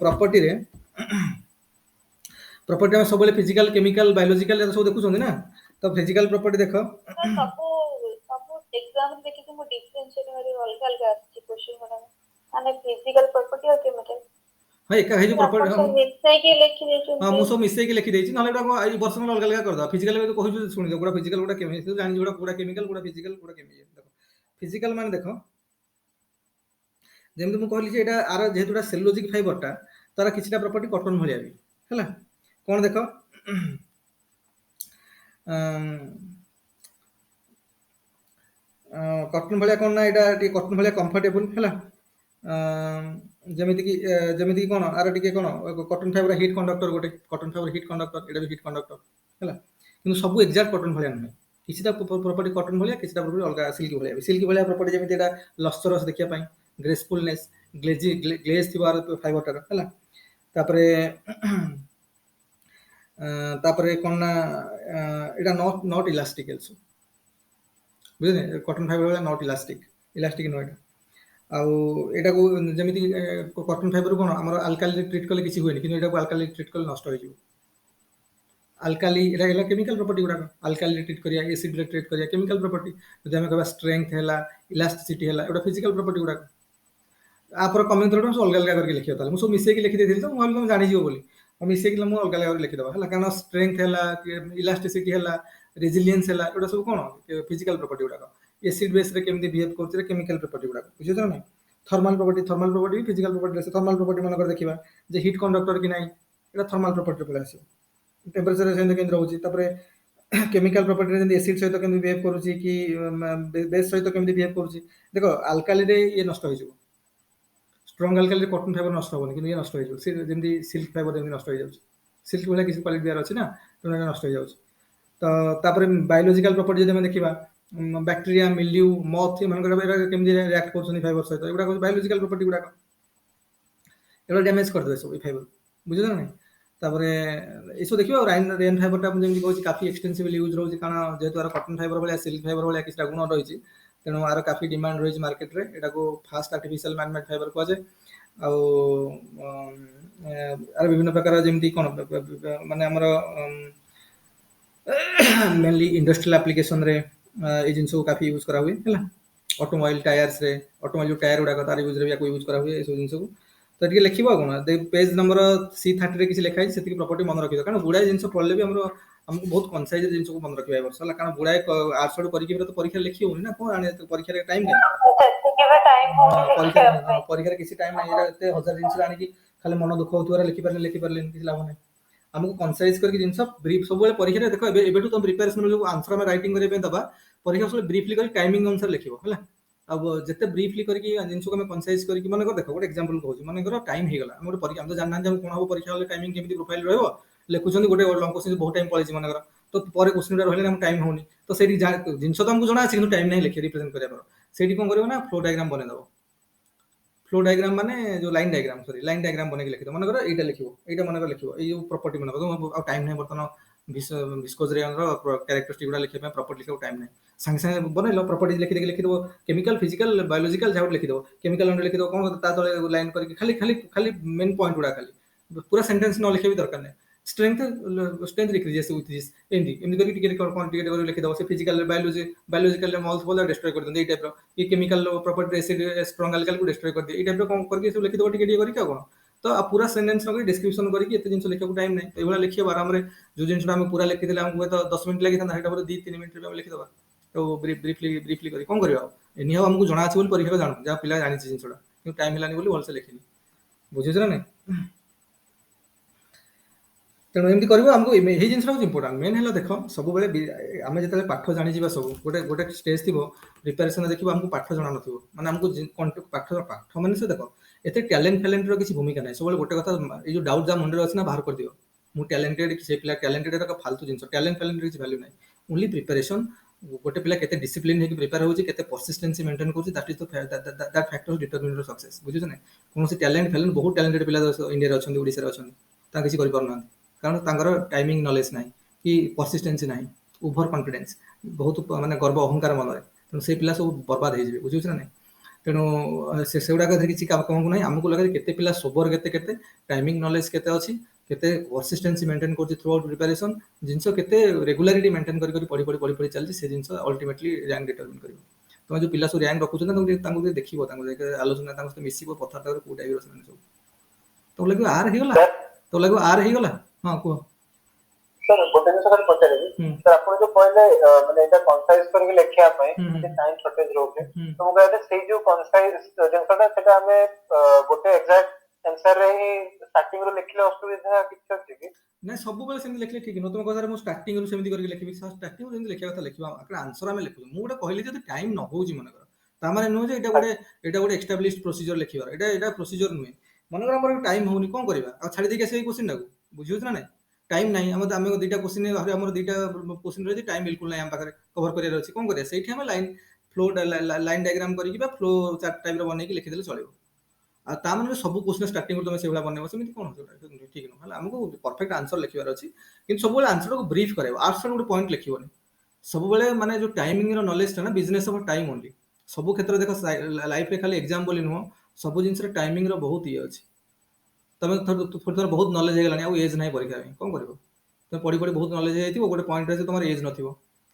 प्रॉपर्टी रे प्रॉपर्टी में सब फिजिकल केमिकल बायोलॉजिकल सब देखु ना तो फिजिकल प्रॉपर्टी देखो सब एग्जाम देखि कि मो डिफरेंशिएट मेरे अलग अलग आछि क्वेश्चन बना माने फिजिकल प्रॉपर्टी और केमिकल हां एका हे जो प्रॉपर्टी हम मिसै के लिखि देछु हां मु सब मिसै के लिखि देछि नले एटा आई वर्ष में अलग अलग कर दो फिजिकल में तो कहू सुनि दो गुडा फिजिकल गुडा केमिकल जानि गुडा गुडा केमिकल गुडा फिजिकल गुडा केमिकल देखो फिजिकल माने देखो जेमति मु कहली जे एटा आर जेहेतुटा सेलुलोजिक फाइबरटा तार किछटा प्रॉपर्टी कॉटन भलिया भी हैला कोन देखो कॉटन भलिया कोन ना एटा टी कॉटन भलिया कंफर्टेबल हैला जमिति कि कोन आर टिके कोन कॉटन फाइबर हीट कंडक्टर गोटे कॉटन फाइबर हीट कंडक्टर एटा भी हीट कंडक्टर हैला किंतु सब एग्जैक्ट कॉटन भलिया नै किछटा प्रॉपर्टी कॉटन भलिया किछटा प्रॉपर्टी अलगा सिल्क भलिया प्रॉपर्टी जमिति एटा लस्टरस देखिया पई ग्रेसफुलनेस ग्लेज थिबार फाइबरटा हैला तापरे तापरे कोन ना एटा नॉट इलास्टिक आल्सो बुझले कॉटन फाइबर वाला नॉट इलास्टिक नो एटा आउ एटा को जेमिति कॉटन फाइबर कोन हमर अल्काली ट्रीट कले किछि होइनी किंतु एटा को अल्काली ट्रीट कले नष्ट होई जिवो अल्काली एटा ହେଲା କେମିକାଲ ପ୍ରପର୍ଟି ଗୁଡାକ अल्काली ट्रीट करिया एसिड रे ट्रीट करिया केमिकल प्रॉपर्टी ଯଦି ଆମେ କହିବା स्ट्रेंथ ହେଲା इलास्टिसिटी ହେଲା एटा फिजिकल प्रॉपर्टी गुड़ाक आपर कमेंट थोड़ा अलग अलग करके लिखियो ताले मु सब मिसेकी लिखि देथिल तो मोबाइल तुम जानि जिवो बोली और मिसेकी मु अलग अलग लिखि दबा हला कारण स्ट्रेंथ हैला इलास्टिसिटी हैला रेजिलियंस हैला एटा सब कोन फिजिकल प्रॉपर्टी गुड़ाक एसिड बेस रे केमि बिहेव करछ रे केमिकल प्रॉपर्टी गुड़ाक बुझियो त नै थर्मल प्रॉपर्टी फिजिकल प्रॉपर्टी से थर्मल प्रॉपर्टी मन कर देखिबा जे हीट कंडक्टर कि नै एटा थर्मल प्रॉपर्टी पले आसी टेम्परेचर से केंद्र होची तापरे केमिकल प्रॉपर्टी रे एसिड सहित केमि बिहेव करूची कि बेस सहित केमि बिहेव करूची देखो अल्काली रे ये नष्ट होई जइबो स्ट्रॉन्ग अल्काली कॉटन फाइबर नष्ट होबनी कि ये नष्ट हो जाउ जेमि सिल्क फाइबर जेमि नष्ट हो जाउ सिल्क वाला किसी क्वालिटी दियार अछि ना तो नष्ट हो जाउ तो तापरे बायोलॉजिकल प्रॉपर्टी जदि हम देखिबा बैक्टीरिया मिल्यू मथ मन कर केमि रिएक्ट करछनी फाइबर सहित एगुडा बायोलॉजिकल प्रॉपर्टी गुडा एगुडा डैमेज कर देबे सब ई फाइबर बुझियो ना तापरे इसो देखियो रेन फाइबर टा जेमि कहूची काफी एक्सटेंसिवली यूज रहउची कारण जेहेतु आर कॉटन फाइबर वाला सिल्क फाइबर वाला किछटा गुण रहिची तेणु आर काफी डिमांड रही मार्केट रे एटा को fast artificial man made fibre को जे आउ आर विभिन्न प्रकार जेमि कोन माने हमर मेनली इंडस्ट्रियल एप्लीकेशन रे ए जिंस को काफी यूज करा हुए हैला ऑटोमोबाइल टायर्स रे ऑटोमोबाइल टायर गुडा तार यूज रे या यूज करा हुए ए सब जिंस को तो ये लिखा कौन पेज नंबर C30 रे किसी लिखाई से प्रॉपर्टी मन रखियो कारण गुड़ाए जिन पढ़ले भी हमको बहुत कनसाइज जिन को मन रखा वर्ष कारण गुड़ाए आर्ट्स परीक्षा तो परीक्षा लिखी होनी ना कौन परीक्षा टाइम परीक्षा किसी टाइम ना हजार जिन आनी खाली मन दुख होता लिखि पारे किसी लाभ ना हमको कनसाइज करके जिन ब्रीफ सब परीक्षा देख एबेठू तुम प्रिपेरेसन जो आंसर आम राइटिंग करने दबा परीक्षा सब ब्रीफली कर टाइमिंग अनुसार लिखो है अब जिते ब्रीफली करके जिनस को कनसाइज करके मन देख गोटे एग्जांपल कहूँ मन कर टाइम हो गला गोटे परीक्षा तो जानना कौन हम परीक्षा वाले टाइमिंग केमती प्रोफाइल रहा लिखुं गोटे लंग क्वेश्चन बहुत टाइम पड़े मन तो पर क्वेश्चन रही टाइम होनी तो से जिन तो हमको जना कि टाइम नहीं लिखे रिप्रेजेंट करा से कौन कर फ्लो डायग्राम बनईदेव फ्लो डायग्राम माने जो line diagram sorry line diagram बने लिखिद मन कर एटा लिखो एटा मन कर लिखो ये प्रॉपर्टी मन कर टाइम नहीं बर्तमान विस्कोज रे कैरेक्टरिस्टिक गुडा लिखे प्रॉपर्टी लिखे टाइम नहीं संगे संगे बनैलो प्रॉपर्टी लिखि लिखिदो केमिकल फिजिकल बायोलॉजिकल जहाँ लिखिदो केमिकल अंडर लिखिदो कौन तले लाइन करके खाली खाली खाली मेन पॉइंट गुडा खाली पूरा सेंटेंस न लिखे भी दरकार नहीं strength decreases with this MD MD करके टिके कोन टिके कर लिखि दो से फिजिकल बायोलॉजिकल मल्टीपल डिस्ट्रॉय कर दे ए टाइप रो ये chemical property acid strong alkyl को डिस्ट्रॉय कर दे ए टाइप रो कोन करके सब लिखि दो टिके टिके करके कोन तो पूरा सेंटेंस लगे डिस्क्रिप्शन करके एते जिंस लिखा टाइम नहीं एभला लिखियो आराम रे जो जिंस हम पूरा लिखि देले हमको तो 10 मिनिट लागि था हेटा पर 2-3 मिनिट रे लिखि दबा तो ब्रीफली करी कोन करियो एनी हमको जଣା अछि बोल परीक्षा जानो जा पिला जानि छी जिंसडा कि टाइम हिलानी बोली भल से लिखिनी बुझिछ ना नहीं तेणु एमती कर आमको यही जिन इंपोर्टाट मेन है देख सब आम जो पाठ जाणी जा सब गोटे गोटे स्टेज थी प्रिपेरेसन देखो आमको पाठ जना ना माने आमको पाठ पाठ मैंने से देख एत टैलेंट फैलेंट किसी भूमिका ना सब गोटे कथा ये डाउट जहाँ मुंडे अच्छे ना बाहर कर दियो मुझे टैलेंटेड से पिला टैलेंटेड फालतू जिन टैलेंट फैलेंट किसी वैल्यू ना ओनली प्रिपेरेसन गोटे पिला केते डिसिप्लिन है प्रिपेयर होची केते परसिस्टेंसी मेंटेन करची that is that factor determine your success बुझिछ ना कोन से टैलेंट फैलेंट बहुत टैलेंटेड पिला इंडिया रे अछन ओडिसा रे अछन ता किसी करि परना कारण तांगर टाइमिंग नॉलेज ना कि परसिस्टेंसी ना ओवर कॉन्फिडेंस बहुत माने गर्व अहंकार मन रे तेणु से पिला सब बर्बाद हो बुझुछ ना तेणु से गुड़ाक किसी कौन ना आमको लगे केते पिला सोबर केते केते टाइमिंग नॉलेज केते अच्छी केते परसिस्टेंसी मेंटेन कर थ्रू आउट प्रिपरेशन जिनस केते रेगुलारिटी मेंटेन कर पढ़ी पढ़ी पढ़ी पढ़ी चलती से जिनस अल्टीमेटली रैंक डिटरमिन कर तुम जो पिला सब रैंक रखुछ ना देखिए आलोचना मिसिबो कथा को टाइप सब तो लगे आर हो तो लगे आर हो हाँ कह सर गोटे जिन खाली पचारे सर आपण जो कहले माने एटा कंसाइज करके लेखिया पय जे टाइम शॉर्टेज रोके तो मो कहते सेही जो कंसाइज जिनसटा सेटा हमें गोटे एग्जैक्ट आंसर रे ही स्टार्टिंग रो लेखिले असुविधा किछ अछि कि ना सब बेले सेमि लेखले ठीक न तुम कथारे मो स्टार्टिंग रो सेमि करके लेखिबि स्टार्टिंग रो लेखिया कथा लेखिबा आकड़ा आंसर हमें लेखु मु गोटे कहली जदी टाइम न होउजी मन कर ता माने नु जे एटा गोटे एस्टैब्लिश्ड प्रोसीजर लेखिबार एटा प्रोसीजर नुहे मन कर हमर टाइम होउनी कोन करबा आ छाडी देके से क्वेश्चन ना बुझियोछ ना नहीं टाइम नहीं आम दुटा क्वेश्चन आम दुटा क्वेश्चन रही टाइम बिल्कुल ना आम पाखे कवर कर कौन करें से लाइन फ्लो लाइन डायग्राम करके फ्लो चार्ट टाइप बन लिखिदे चलो आ मैंने सब क्वेश्चन स्टार्टिंग तुम से बनइब सेमती कौन ठीक ना आमको परफेक्ट आंसर लिखार अच्छी कि सब आंसर को ब्रीफ कर आर्ट्स गोटे पॉइंट लिखोनी सब बेले जो टाइमिंग नॉलेज ना बिजनेस ऑफ टाइम ओनली सब क्षेत्र देख लाइफ रे खाली एग्जाम बोली नुह सब जिन टाइमिंग बहुत ये अच्छी तुम थोड़ा बहुत नॉलेज हो गलानी एज ना परीक्षा कौन कर तुम पढ़ी पढ़ी बहुत नॉलेज ହେଇଥିବ ଗୋଟେ ପଏଣ୍ଟ ରେ ତମର ଏଜ୍ ନଥିବ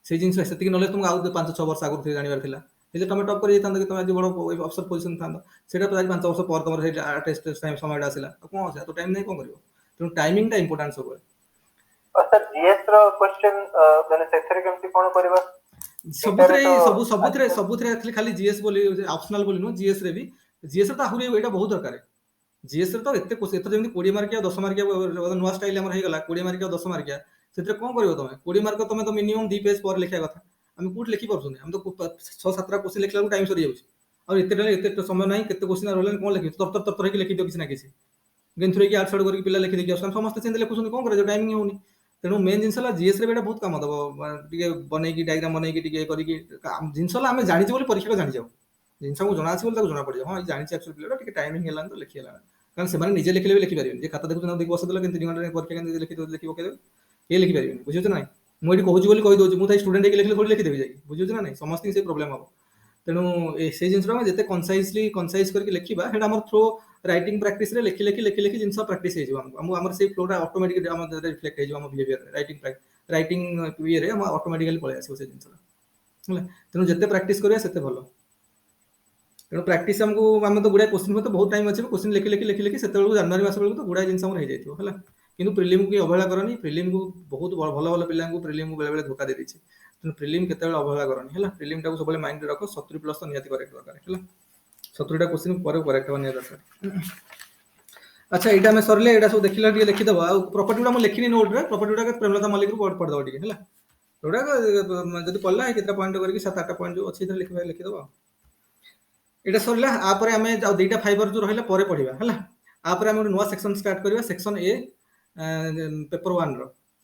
ସେଇ ଜିନିଷ ସେତିକି ନଲେଜ ତୁମକୁ ଆଉ 5-6 ବର୍ଷ ଆଗରୁ ଥିଲେ ଜାଣିବାର ଥିଲା ହେଲେ ତମେ ଟପ୍ କରି ଯାଇଥାନ୍ତ କି ତମେ ଆଜି ବଡ଼ ଅଫିସର ପୋଜିସନ ଥାନ୍ତ ସେଇଟା ତ ଆଜି 5 ବର୍ଷ ପରେ ତମର ସେଇ ଟେଷ୍ଟ ସମୟଟା ଆସିଲା ଆଉ କଣ ଅଛି ତ ଟାଇମ ନାହିଁ କଣ କରିବ ତେଣୁ ଟାଇମିଂଟା ଇମ୍ପୋର୍ଟାଣ୍ଟ ସବୁବେଳେ सर जीएस रो क्वेश्चन माने सेथरे केमति कोन करबा ସବୁଥିରେ actually ଖାଲି ଜିଏସ୍ ବୋଲି ଅପସନାଲ ବୋଲି ନୁହଁ ଜିଏସ୍ ରେ ବି ଜିଏସ୍ ରେ ତ ଆହୁରି ଏଇଟା ବହୁତ ଦରକାର ଜିଏସ୍ ରେ ତ ଏତେ ଏଥର ଯେମିତି 20 ମାର୍କିଆ 10 ମାର୍କିଆ ନୂଆ ଷ୍ଟାଇଲ ଆମର ହେଇଗଲା 20 ମାର୍କିଆ 10 ମାର୍କିଆ ସେଥିରେ କଣ କରିବ ତମେ 20 ମାର୍କ ତମେ ତ ମିନିମମ୍ 2 ପେଜ ପରେ ଲେଖିବା କଥା ଆମେ କୋଉଠି ଲେଖି ପାରୁଛନ୍ତି ଆମେ ତ 6-7ଟା କ୍ୱେଶ୍ଚନ ଲେଖିଲା ବେଳକୁ ଟାଇମ ସରିଯାଉଛି ଆଉ ଏତେ ସମୟ ନାହିଁ କେତେ କ୍ୱେଶ୍ଚନ ରହିଲାନି କଣ ଲେଖିବି ତର ହେଇକି ଲେଖିଦିଅ କିଛି ନା କିଛି ଗେନ୍ଥୁରେଇକି ଆଡ ସାଡ କରିକି ପିଲା ଲେଖିଦେଇକି ଆସୁଛନ୍ତି ସମସ୍ତେ ସେମିତି ଲେଖୁଛନ୍ତି କଣ କରାଯିବ ଟାଇମିଂ ହଉନି ତେଣୁ ମେନ୍ ଜିନିଷ ହେଲା ଜିଏସ୍ ରେ ଏଇଟା ବହୁତ କାମ ଦବ ଟିକେ ବନେଇକି ଡାଇଗ୍ରାମ ବନେଇକି ଟିକେ କରିକି ଜିନିଷ ହେଲା ଆମେ ଜାଣିଛୁ ବୋଲି ପରୀକ୍ଷାକୁ ଜାଣିଯାଉ ଜିନିଷ ଆମକୁ ଜଣା ଅଛି ବୋଲି ତାକୁ ଜଣା ପଡ଼ିଯାଉ ହଁ ଜାଣିଛି ଆକ୍ଚୁଆଲି ପିଲାଟା ଟିକେ ଟାଇମିଂ ହେଲାନି ତ ଲେଖି ହେଲାନି କାରଣ ସେମାନେ ନିଜେ ଲେଖିଲେ ବି ଲେଖିପାରିବେନି ଯେ ଖାତା ଦେଖୁଛନ୍ତି ଦେଇକି ବସେଇଦେଲେ କିନ୍ତୁ 2 ଘଣ୍ଟା ପରୀକ୍ଷା କେମିତି ଲେଖି ପକେଇଦେବେ କେହି ଲେଖିପାରିବେନି ବୁଝୁଛ ନା ନାଇଁ ମୁଁ ଏଠି କହୁଛି ବୋଲି କହିଦଉଛି ମୁଁ ତ ଷ୍ଟୁଡେଣ୍ଟ ହେଇକି ଲେଖିଲେ ଥୋଡ଼ି ଲେଖିଦେବି ଯାଇକି ବୁଝୁଛ ନା ନାଇଁ ସମସ୍ତଙ୍କୁ ସେଇ ପ୍ରୋବ୍ଲେମ ହବ ତେଣୁ ସେଇ ଜିନିଷଟା ଆମେ ଯେତେ କନସାଇଜ କରିକି ଲେଖିବା ସେଇଟା ଆମର ଥ୍ରୋ ରାଇଟିଂ ପ୍ରାକ୍ଟିସରେ ଲେଖି ଜିନିଷ ପ୍ରାକ୍ଟିସ ହେଇଯିବ ଆମକୁ ଆମର ସେଇ ଫ୍ଲୋଟା ଅଟୋମେଟିକ ଆମ ରିଫ୍ଲେକ୍ଟ ହେଇଯିବ ଆମ ବିହେଭିୟର ରାଇଟିଂ ଇଏରେ ଆମ ଅଟୋମେଟିକାଲି ପଳେଇ ଆସିବ ସେ ଜିନିଷଟା ହେଲା ତେଣୁ ଯେତେ ପ୍ରାକ୍ଟିସ କରିବା ସେତେ ଭଲ ତେଣୁ ପ୍ରାକ୍ଟିସ ଆମକୁ ଆମେ ତ ଗୁଡ଼ାଏ କ୍ୱେଶ୍ଚିନ୍ ତ ବହୁତ ଟାଇମ ଅଛି କ୍ୱେଶ୍ଚିନ୍ ଲେଖି ସେତେବେଳକୁ ଜାନୁଆରୀ ମାସ ବେଳକୁ ତ ଗୁଡ଼ାଏ ଜିନିଷ ଆମର ହେଇଯାଇଥିବ ହେଲା କିନ୍ତୁ ପ୍ରିଲିମକୁ କି ଅବହେଳା କରନି ପ୍ରିଲିମକୁ ବହୁତ ଭଲ ପିଲାଙ୍କୁ ପ୍ରିଲିମକୁ ବେଳେବେଳେ ଧୋକା ଦେଇଛି ତେଣୁ ପ୍ରିଲିମ କେତେବେଳେ ଅବହେଳା କରନି ହେଲା ପ୍ରିଲିମଟାକୁ ସବୁବେଳେ ମାଇଣ୍ଡରେ ରଖ 70+ ତ ନିହାତି କରେକ୍ଟ ଦରକାର ହେଲା 70ଟା କ୍ୱେଶ୍ଚିନ୍ ପରେ କରେକ୍ଟ ହେବା ନିହାତି ଦରକାର ଆଚ୍ଛା ଏଇଟା ଆମେ ସରିଲେ ଏଇଟା ସବୁ ଦେଖିଲା ଟିକେ ଲେଖିଦେବ ଆଉ ପ୍ରପର୍ଟି ଗୁଡ଼ା ମୁଁ ଲେଖିନି ନୋଟରେ ପ୍ରପର୍ଟି ଗୁଡ଼ା ପ୍ରେମଲତା ମଲ୍ଲିକରୁ ପଢ଼ିଦେବ ଟିକେ ହେଲା ଏଗୁଡ଼ା ଯଦି ପଢ଼ିଲା କେତେଟା ପଏଣ୍ଟ କରିକି 7-8ଟା ପଏଣ୍ଟ ଯେଉଁ ଅଛି ସେଥିରେ ଲେଖିଦେବ এটা সରିଲା ଆପରେ ଆମେ ଆଉ ଦୁଇଟା ଫାଇବର ଯୋଉ ରହିଲା ପରେ ପଢିବା ହେଲା ଆପରେ ଆମେ ଗୋଟେ ନୂଆ ସେକ୍ସନ ଷ୍ଟାର୍ଟ କରିବା ସେକ୍ସନ ଏ ପେପର 1 ର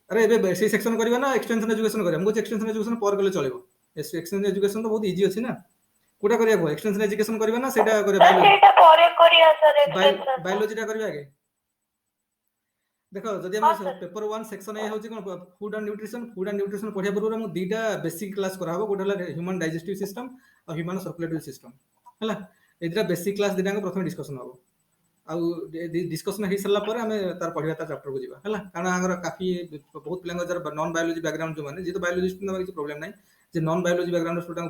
ଆରେ ଏବେ ସେଇ ସେକ୍ସନ କରିବା ନା ଏକ୍ସଟେନସନ ଏଜୁକେସନ କରିବା ମୁଁ ଏକ୍ସଟେନସନ ଏଜୁକେସନ ପରେ କଲେ ଚଳିବ ଏକ୍ସଟେନସନ ଏଜୁକେସନ ତ ବହୁତ ଇଜି ଅଛି ନା କୋଉଟା କରିବା କୁହ ଏକ୍ସଟେନସନ ଏଜୁକେସନ କରିବା ନା ସେଇଟା କରିବା ସେଇଟା ପରେ କରିବା ସर ଏକ୍ସଟେନସନ ବାୟୋଲୋଜିଟା କରିବା ଆଗେ ଦେଖ ଯଦି ଆମେ ପେପର 1 ସେକ୍ସନ ଏ ହଉଛି କଣ ଫୁଡ ଆଣ୍ଡ ନ୍ୟୁଟ୍ରିସନ ପଢିବା ପୂର୍ବରୁ ମୁଁ ଦୁଇଟା ବେସିକ କ୍ଲାସ କରାହବ ଗୋଟେ ହେଲା ହ୍ୟୁମାନ ଡାଇଜେଷ୍ଟିଭ ସିଷ୍ଟମ ଆଉ ହ୍ୟୁମାନ ସର୍କୁଲେଟରୀ ସିଷ୍ଟମ ହେଲା এই দুটা বেসিক ক্লাস দিটাଙ୍କ ପ୍ରଥମେ ডিসକସନ ହବ ଆଉ ডিসକସନ ହେଇ ସାରିଲା ପରେ ଆମେ ତାର ପଢିବା ତା ଚାପ୍ଟରକୁ ଯିବା ହେଲା କାରଣ ଆମର କାଫି ବହୁତ ପିଲାଙ୍କ ଯାର ନନ୍ ବାୟୋଲୋଜି ବ୍ୟାକଗ୍ରାଉଣ୍ଡ ଯୋଉମାନେ ଯେହେତୁ ବାୟୋଲୋଜି ଷ୍ଟୁଡେଣ୍ଟ କିଛି ପ୍ରୋବ୍ଲେମ ନାହିଁ ଯେ ନନ୍ ବାୟୋଲୋଜି ବ୍ୟାକଗ୍ରାଉଣ୍ଡ ଷ୍ଟୁଡେଣ୍ଟ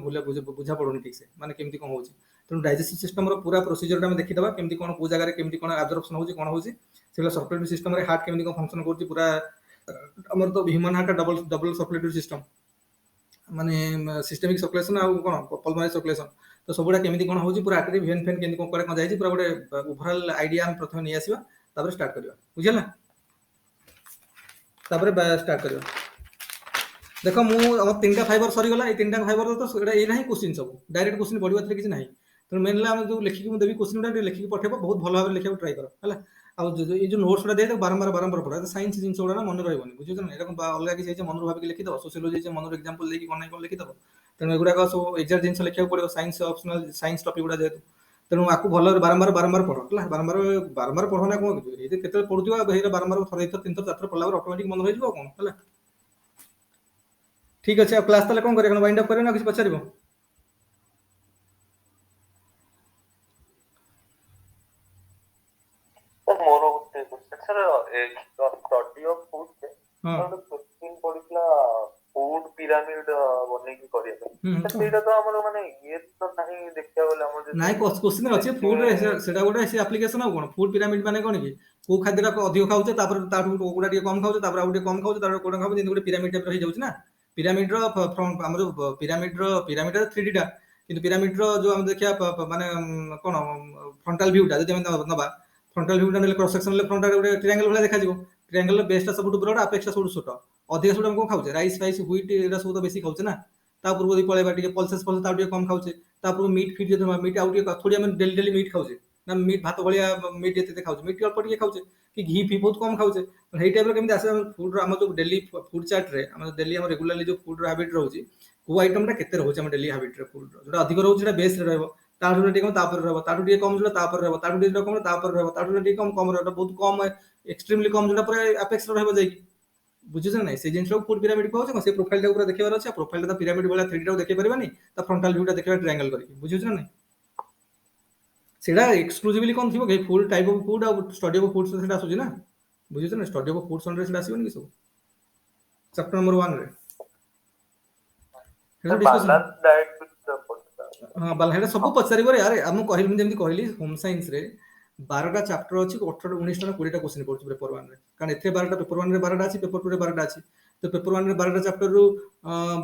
ବୁଝା ପଡୁନି ଠିକ ସେ ମାନେ କେମିତି କଣ ହଉଛି ତେଣୁ ଡାଇଜେଷ୍ଟିଭ ସିଷ୍ଟମର ପୁରା ପ୍ରୋସିଜରଟା ଆମେ ଦେଖିଦବା କେମିତି କଣ କୋଉ ଜାଗାରେ କେମିତି କଣ ଆବଜର୍ପସନ ହଉଛି କଣ ହଉଛି ସେଗୁলো ସର୍କୁଲେଟରୀ ସିଷ୍ଟମରେ ହାର୍ଟ କେମିତି କଣ ଫଙ୍କସନ କରୁଛି ପୁରା ଆମର ତ ହ୍ୟୁମାନ ହାର୍ଟ ଡବଲ ସର୍କୁଲେଟରୀ ସିଷ୍ଟମ ମାନେ ସିଷ୍ଟମିକ सर्कुलेशन ଆଉ କଣ ପଲମୋନାରୀ सर्कुलेशन ତ ସବୁଟା କେମିତି କଣ ହଉଛି ପୁରା ଆକ୍ଟିଭ ଭେନ୍ କେମିତି କଣ କଣ ଯାଇଛି ପୁରା ଗୋଟେ ଓଭରାଲ ଆଇଡିଆ ଆମେ ପ୍ରଥମେ ନେଇ ଆସିବା ତାପରେ ଷ୍ଟାର୍ଟ କରିବା ବୁଝିଲା ତାପରେ ଷ୍ଟାର୍ଟ କରିବା ଦେଖ ମୁଁ ଆମ 3ଟା ଫାଇବର ସରିଗଲା এই 3ଟା ଫାଇବର ତ ଏଇଟା ଏଇ ନାହିଁ କ୍ୱେଶ୍ଚିନ୍ ସବୁ ଡାଇରେକ୍ଟ କ୍ୱେଶ୍ଚିନ୍ ପଢିବା ଏଥିରେ କିଛି ନାହିଁ ତେଣୁ ମେନ୍ ହେଲା ଆମେ ଯୋଉ ଲେଖିକି ମୁଁ ଦେବି କ୍ୱେଶ୍ଚିନ୍ ଟା ଟିକେ ଲେଖିକି ପଠେଇବ ବହୁତ ଭଲ ଭାବରେ ଲେଖିବାକୁ ଟ୍ରାଏ କର ହେଲା ଆଉ ଏଇ ଯୋଉ ନୋଟ୍ସ ଗୁଡ଼ା ଦେଇଦେବ ବାରମ୍ବାର ପଢ ସାଇନ୍ସ ଜିନିଷ ଗୁଡ଼ା ମନେ ରହିବନି ବୁଝୁଛ ନା ଏରକମ ଅଲଗା କିଛି ହେଇଛି ମନରୁ ଭାବିକି ଲେଖିଦବ ସୋସିଓଲୋଜି ହେଇଛି ମନରୁ ଏକ୍ସାମ୍ପଲ ଦେଇକି କଣ ନାହିଁ କଣ ଲେଖିଦବ ତେଣୁ ଏଗୁଡ଼ାକ ସବୁ ଏକ୍ସାକ୍ଟ ଜିନିଷ ଲେଖିବାକୁ ପଡ଼ିବ ସାଇନ୍ସ ଅପସନାଲ ସାଇନ୍ସ ଟପିକ ଗୁଡ଼ା ଯେହେତୁ ତେଣୁ ଆକୁ ଭଲ ବାରମ୍ବାର ପଢ ହେଲା ବାରମ୍ବାର ପଢ ନା କଣ କିଛି କେତେବେଳେ ପଢୁଥିବ ହେଇରେ ବାରମ୍ବାର ଥରେ 3 ଥର 4 ଥର ପଢିଲା ପରେ ଅଟୋମେଟିକ ମନେ ରହିଯିବ କଣ ହେଲା ଠିକ ଅଛି ଆଉ କ୍ଲାସ ତାହେଲେ କଣ କରିବା ୱାଇଣ୍ଡ ଅପ୍ କରିବା ନା କିଛି ପଚାରିବ सर मोर होते सर स्टडी ऑफ फूड से तो क्वेश्चन पडितला फूड पिरामिड बने की करिया तो सेटा तो हमर माने ये तो नहीं देखिया बोले हमर नाइ क्वेश्चन अछि फूड रे सेटा गोटे से एप्लीकेशन आ कोन फूड पिरामिड माने कोन की को खाद्यरा को अधिक खाउचे तापर ताठू कोडा टिके कम खाउचे तापर आउटे कम खाउचे तापर कोडा खाउ जेंति गोटे पिरामिड टाइप रही जाउछ ना पिरामिड रो हमर पिरामिड 3D टा किंतु पिरामिड रो जो हम देखिया माने कोन फ्रंटल व्यू टा जदि हम नबा फ्रंटल व्यू टा क्रॉस सेक्शन ले फ्रंट गोटे ट्रायंगल भला देखा जिवो ट्रायंगल बेस टा सबटु ब्रॉड अपेक्स टा सबटु छोट अधिक सबटु हम को खाउचे राइस फाइस व्हीट एरा सब तो बेसी खाउचे ना ता पूर्व दी पळेबा टिके पल्सेस ता टिके कम खाउचे ता पूर्व मीट फीड जे मीट आउ टिके थोड़ी हम डेली मीट खाउचे ना मीट भात भलिया मीट एते खाउचे मीट अल्प टिके खाउचे कि घी फी बहुत कम खाउचे हेई टाइप रो केमति आसे फूड रो हम जो डेली फूड चार्ट रे हम डेली हम रेगुलरली जो फूड रो हैबिट रहउची को आइटम टा केते रहउची हम डेली हैबिट रे फूड रो जोटा अधिक रहउची बेस रे रहबो ताठू टिके कम तापर रहबो ताठू टिके कम जोटा तापर रहबो ताठू टिके कम तापर रहबो ताठू टिके कम रहबो बहुत कम एक्सट्रीमली कम जोटा पूरा अपेक्स रहबो जाई बुझुछ ना से जिनस फूड पिरामिड कहउछ से प्रोफाइल टा पूरा देखिबार अछि प्रोफाइल टा पिरामिड वाला 3D टा देखि परिबानी ता फ्रंटल व्यू टा देखिबा ट्रायंगल करके बुझुछ ना सेटा एक्सक्लूसिवली कोन थिबो के फुल टाइप ऑफ फूड और स्टडी ऑफ फूड सेटा आसुची ना बुझुछ ना स्टडी ऑफ फूड संडे सेटा आसीबनी कि सब चैप्टर नंबर 1 रे सर बैलेंस डाइट विद हाँ बाला सब पचार यार आम कहली जमी कहली होम साइंस रे 12टा चैप्टर अच्छी 18 19टा 20टा क्वेश्चन पड़ुछ पेपर 1 रे कारण एथे 12टा पेपर 1 रे 12टा अछि पेपर 2 रे 12टा अछि तो पेपर 1 रे 12टा चैप्टर रु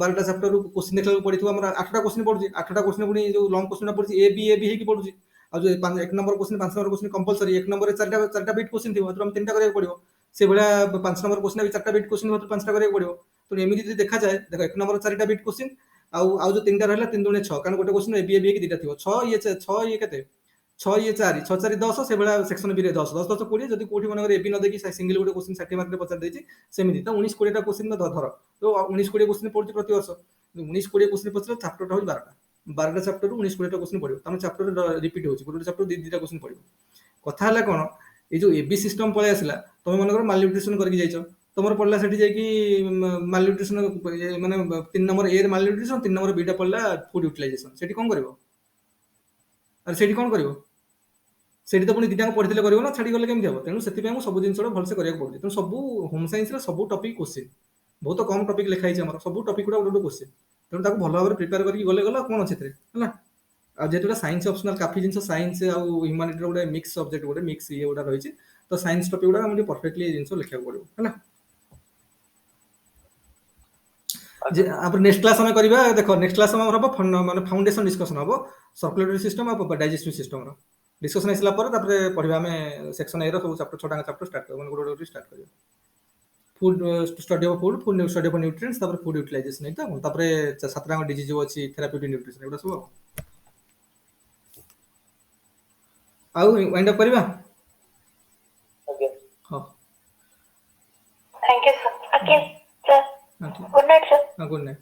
12टा चैप्टर रु क्वेश्चन देखला पड़िथो हमरा 8टा क्वेश्चन पड़ुछि 8टा क्वेश्चन पुनी जो लॉन्ग क्वेश्चन पड़ुछि ए बी हेकी पड़ुछि आ जो 1 number question 5 number question compulsory 1 number रे 4टा बीट क्वेश्चन थिबो तो हम 3टा करैक पड़िबो से भला 5 नंबर क्वेश्चन भी 4टा बीट क्वेश्चन हो तो 5टा करैक पड़िबो तो एमिति जदि देखा जाए देखो 1 नंबर 4टा बीट क्वेश्चन आउ जो 3टा रहला 3 दुने 6 कारण गोटे क्वेश्चन ए बी की 2टा थिबो 6 ये केते 6 ये 4 6 4 10 से भला सेक्शन बी रे 10 10 10 20 जदि कोठी मनगर ए बी न देखि सिंगल गोटे क्वेश्चन 60 मार्क रे पचार देछि सेमिति तो 19 20टा क्वेश्चन में धर तो 19 20 क्वेश्चन पड़ुछि प्रति वर्ष 19 20 क्वेश्चन पचरा चैप्टर टा हो 12टा चैप्टर रु 19 20टा क्वेश्चन पड़िबो तम चैप्टर रिपीट होछि गोटे चैप्टर 2 क्वेश्चन पड़िबो कथा हला कोन ए जो एबी सिस्टम पळे आसला तुम मनकर माल न्यूट्रिशन करके जाइछो तुमर पड़ला सेठी जाई कि माल न्यूट्रिशन माने 3 नंबर ए रे माल न्यूट्रिशन 3 नंबर बी टा पड़ला फूड यूटिलाइजेशन सेठी कोन करबो अरे सेठी कोन करबो सेठी तो पुनी दिटा पढ़िले करबो ना छाडी गले केमि हबो तेनु सेति पे हम सब जिंसडा भलसे करिया पड़ुछि तेनु सब होम साइंस रे सब टॉपिक क्वेश्चन बहुत कम टॉपिक लिखाई छै हमर सब टॉपिक गुडा गुडा क्वेश्चन तेनु ताको भलो भाबरे प्रिपेयर करके गले गला कोन अछि तरे हला आ जेतुटा साइंस ऑप्शनल काफी जिंस साइंस आ ह्यूमैनिटी रे मिक्स सब्जेक्ट गुडा मिक्स ये गुडा रही छै तो साइंस टॉपिक गुडा हम परफेक्टली जिंस लिखा पड़ो हला जे आप नेक्स्ट क्लास हम करबा देखो नेक्स्ट क्लास हम हबो माने फाउंडेशन डिस्कशन हबो सर्कुलेटरी सिस्टम आ डाइजेस्टिव सिस्टम रो डिस्कशन आइसला पर तापर पढिबा में सेक्शन ए रो सब चैप्टर 6टा चैप्टर स्टार्ट करबो गुडा गुडा स्टार्ट करबो food study of food study of nutrients तापर फूड यूटिलाइजेशन एटा तापर 7टा डिजीज जो अछि थेराप्यूटिक न्यूट्रिशन एटा सब आउ वाइंड अप करबा ओके हां thank you sir okay sir good night sir good night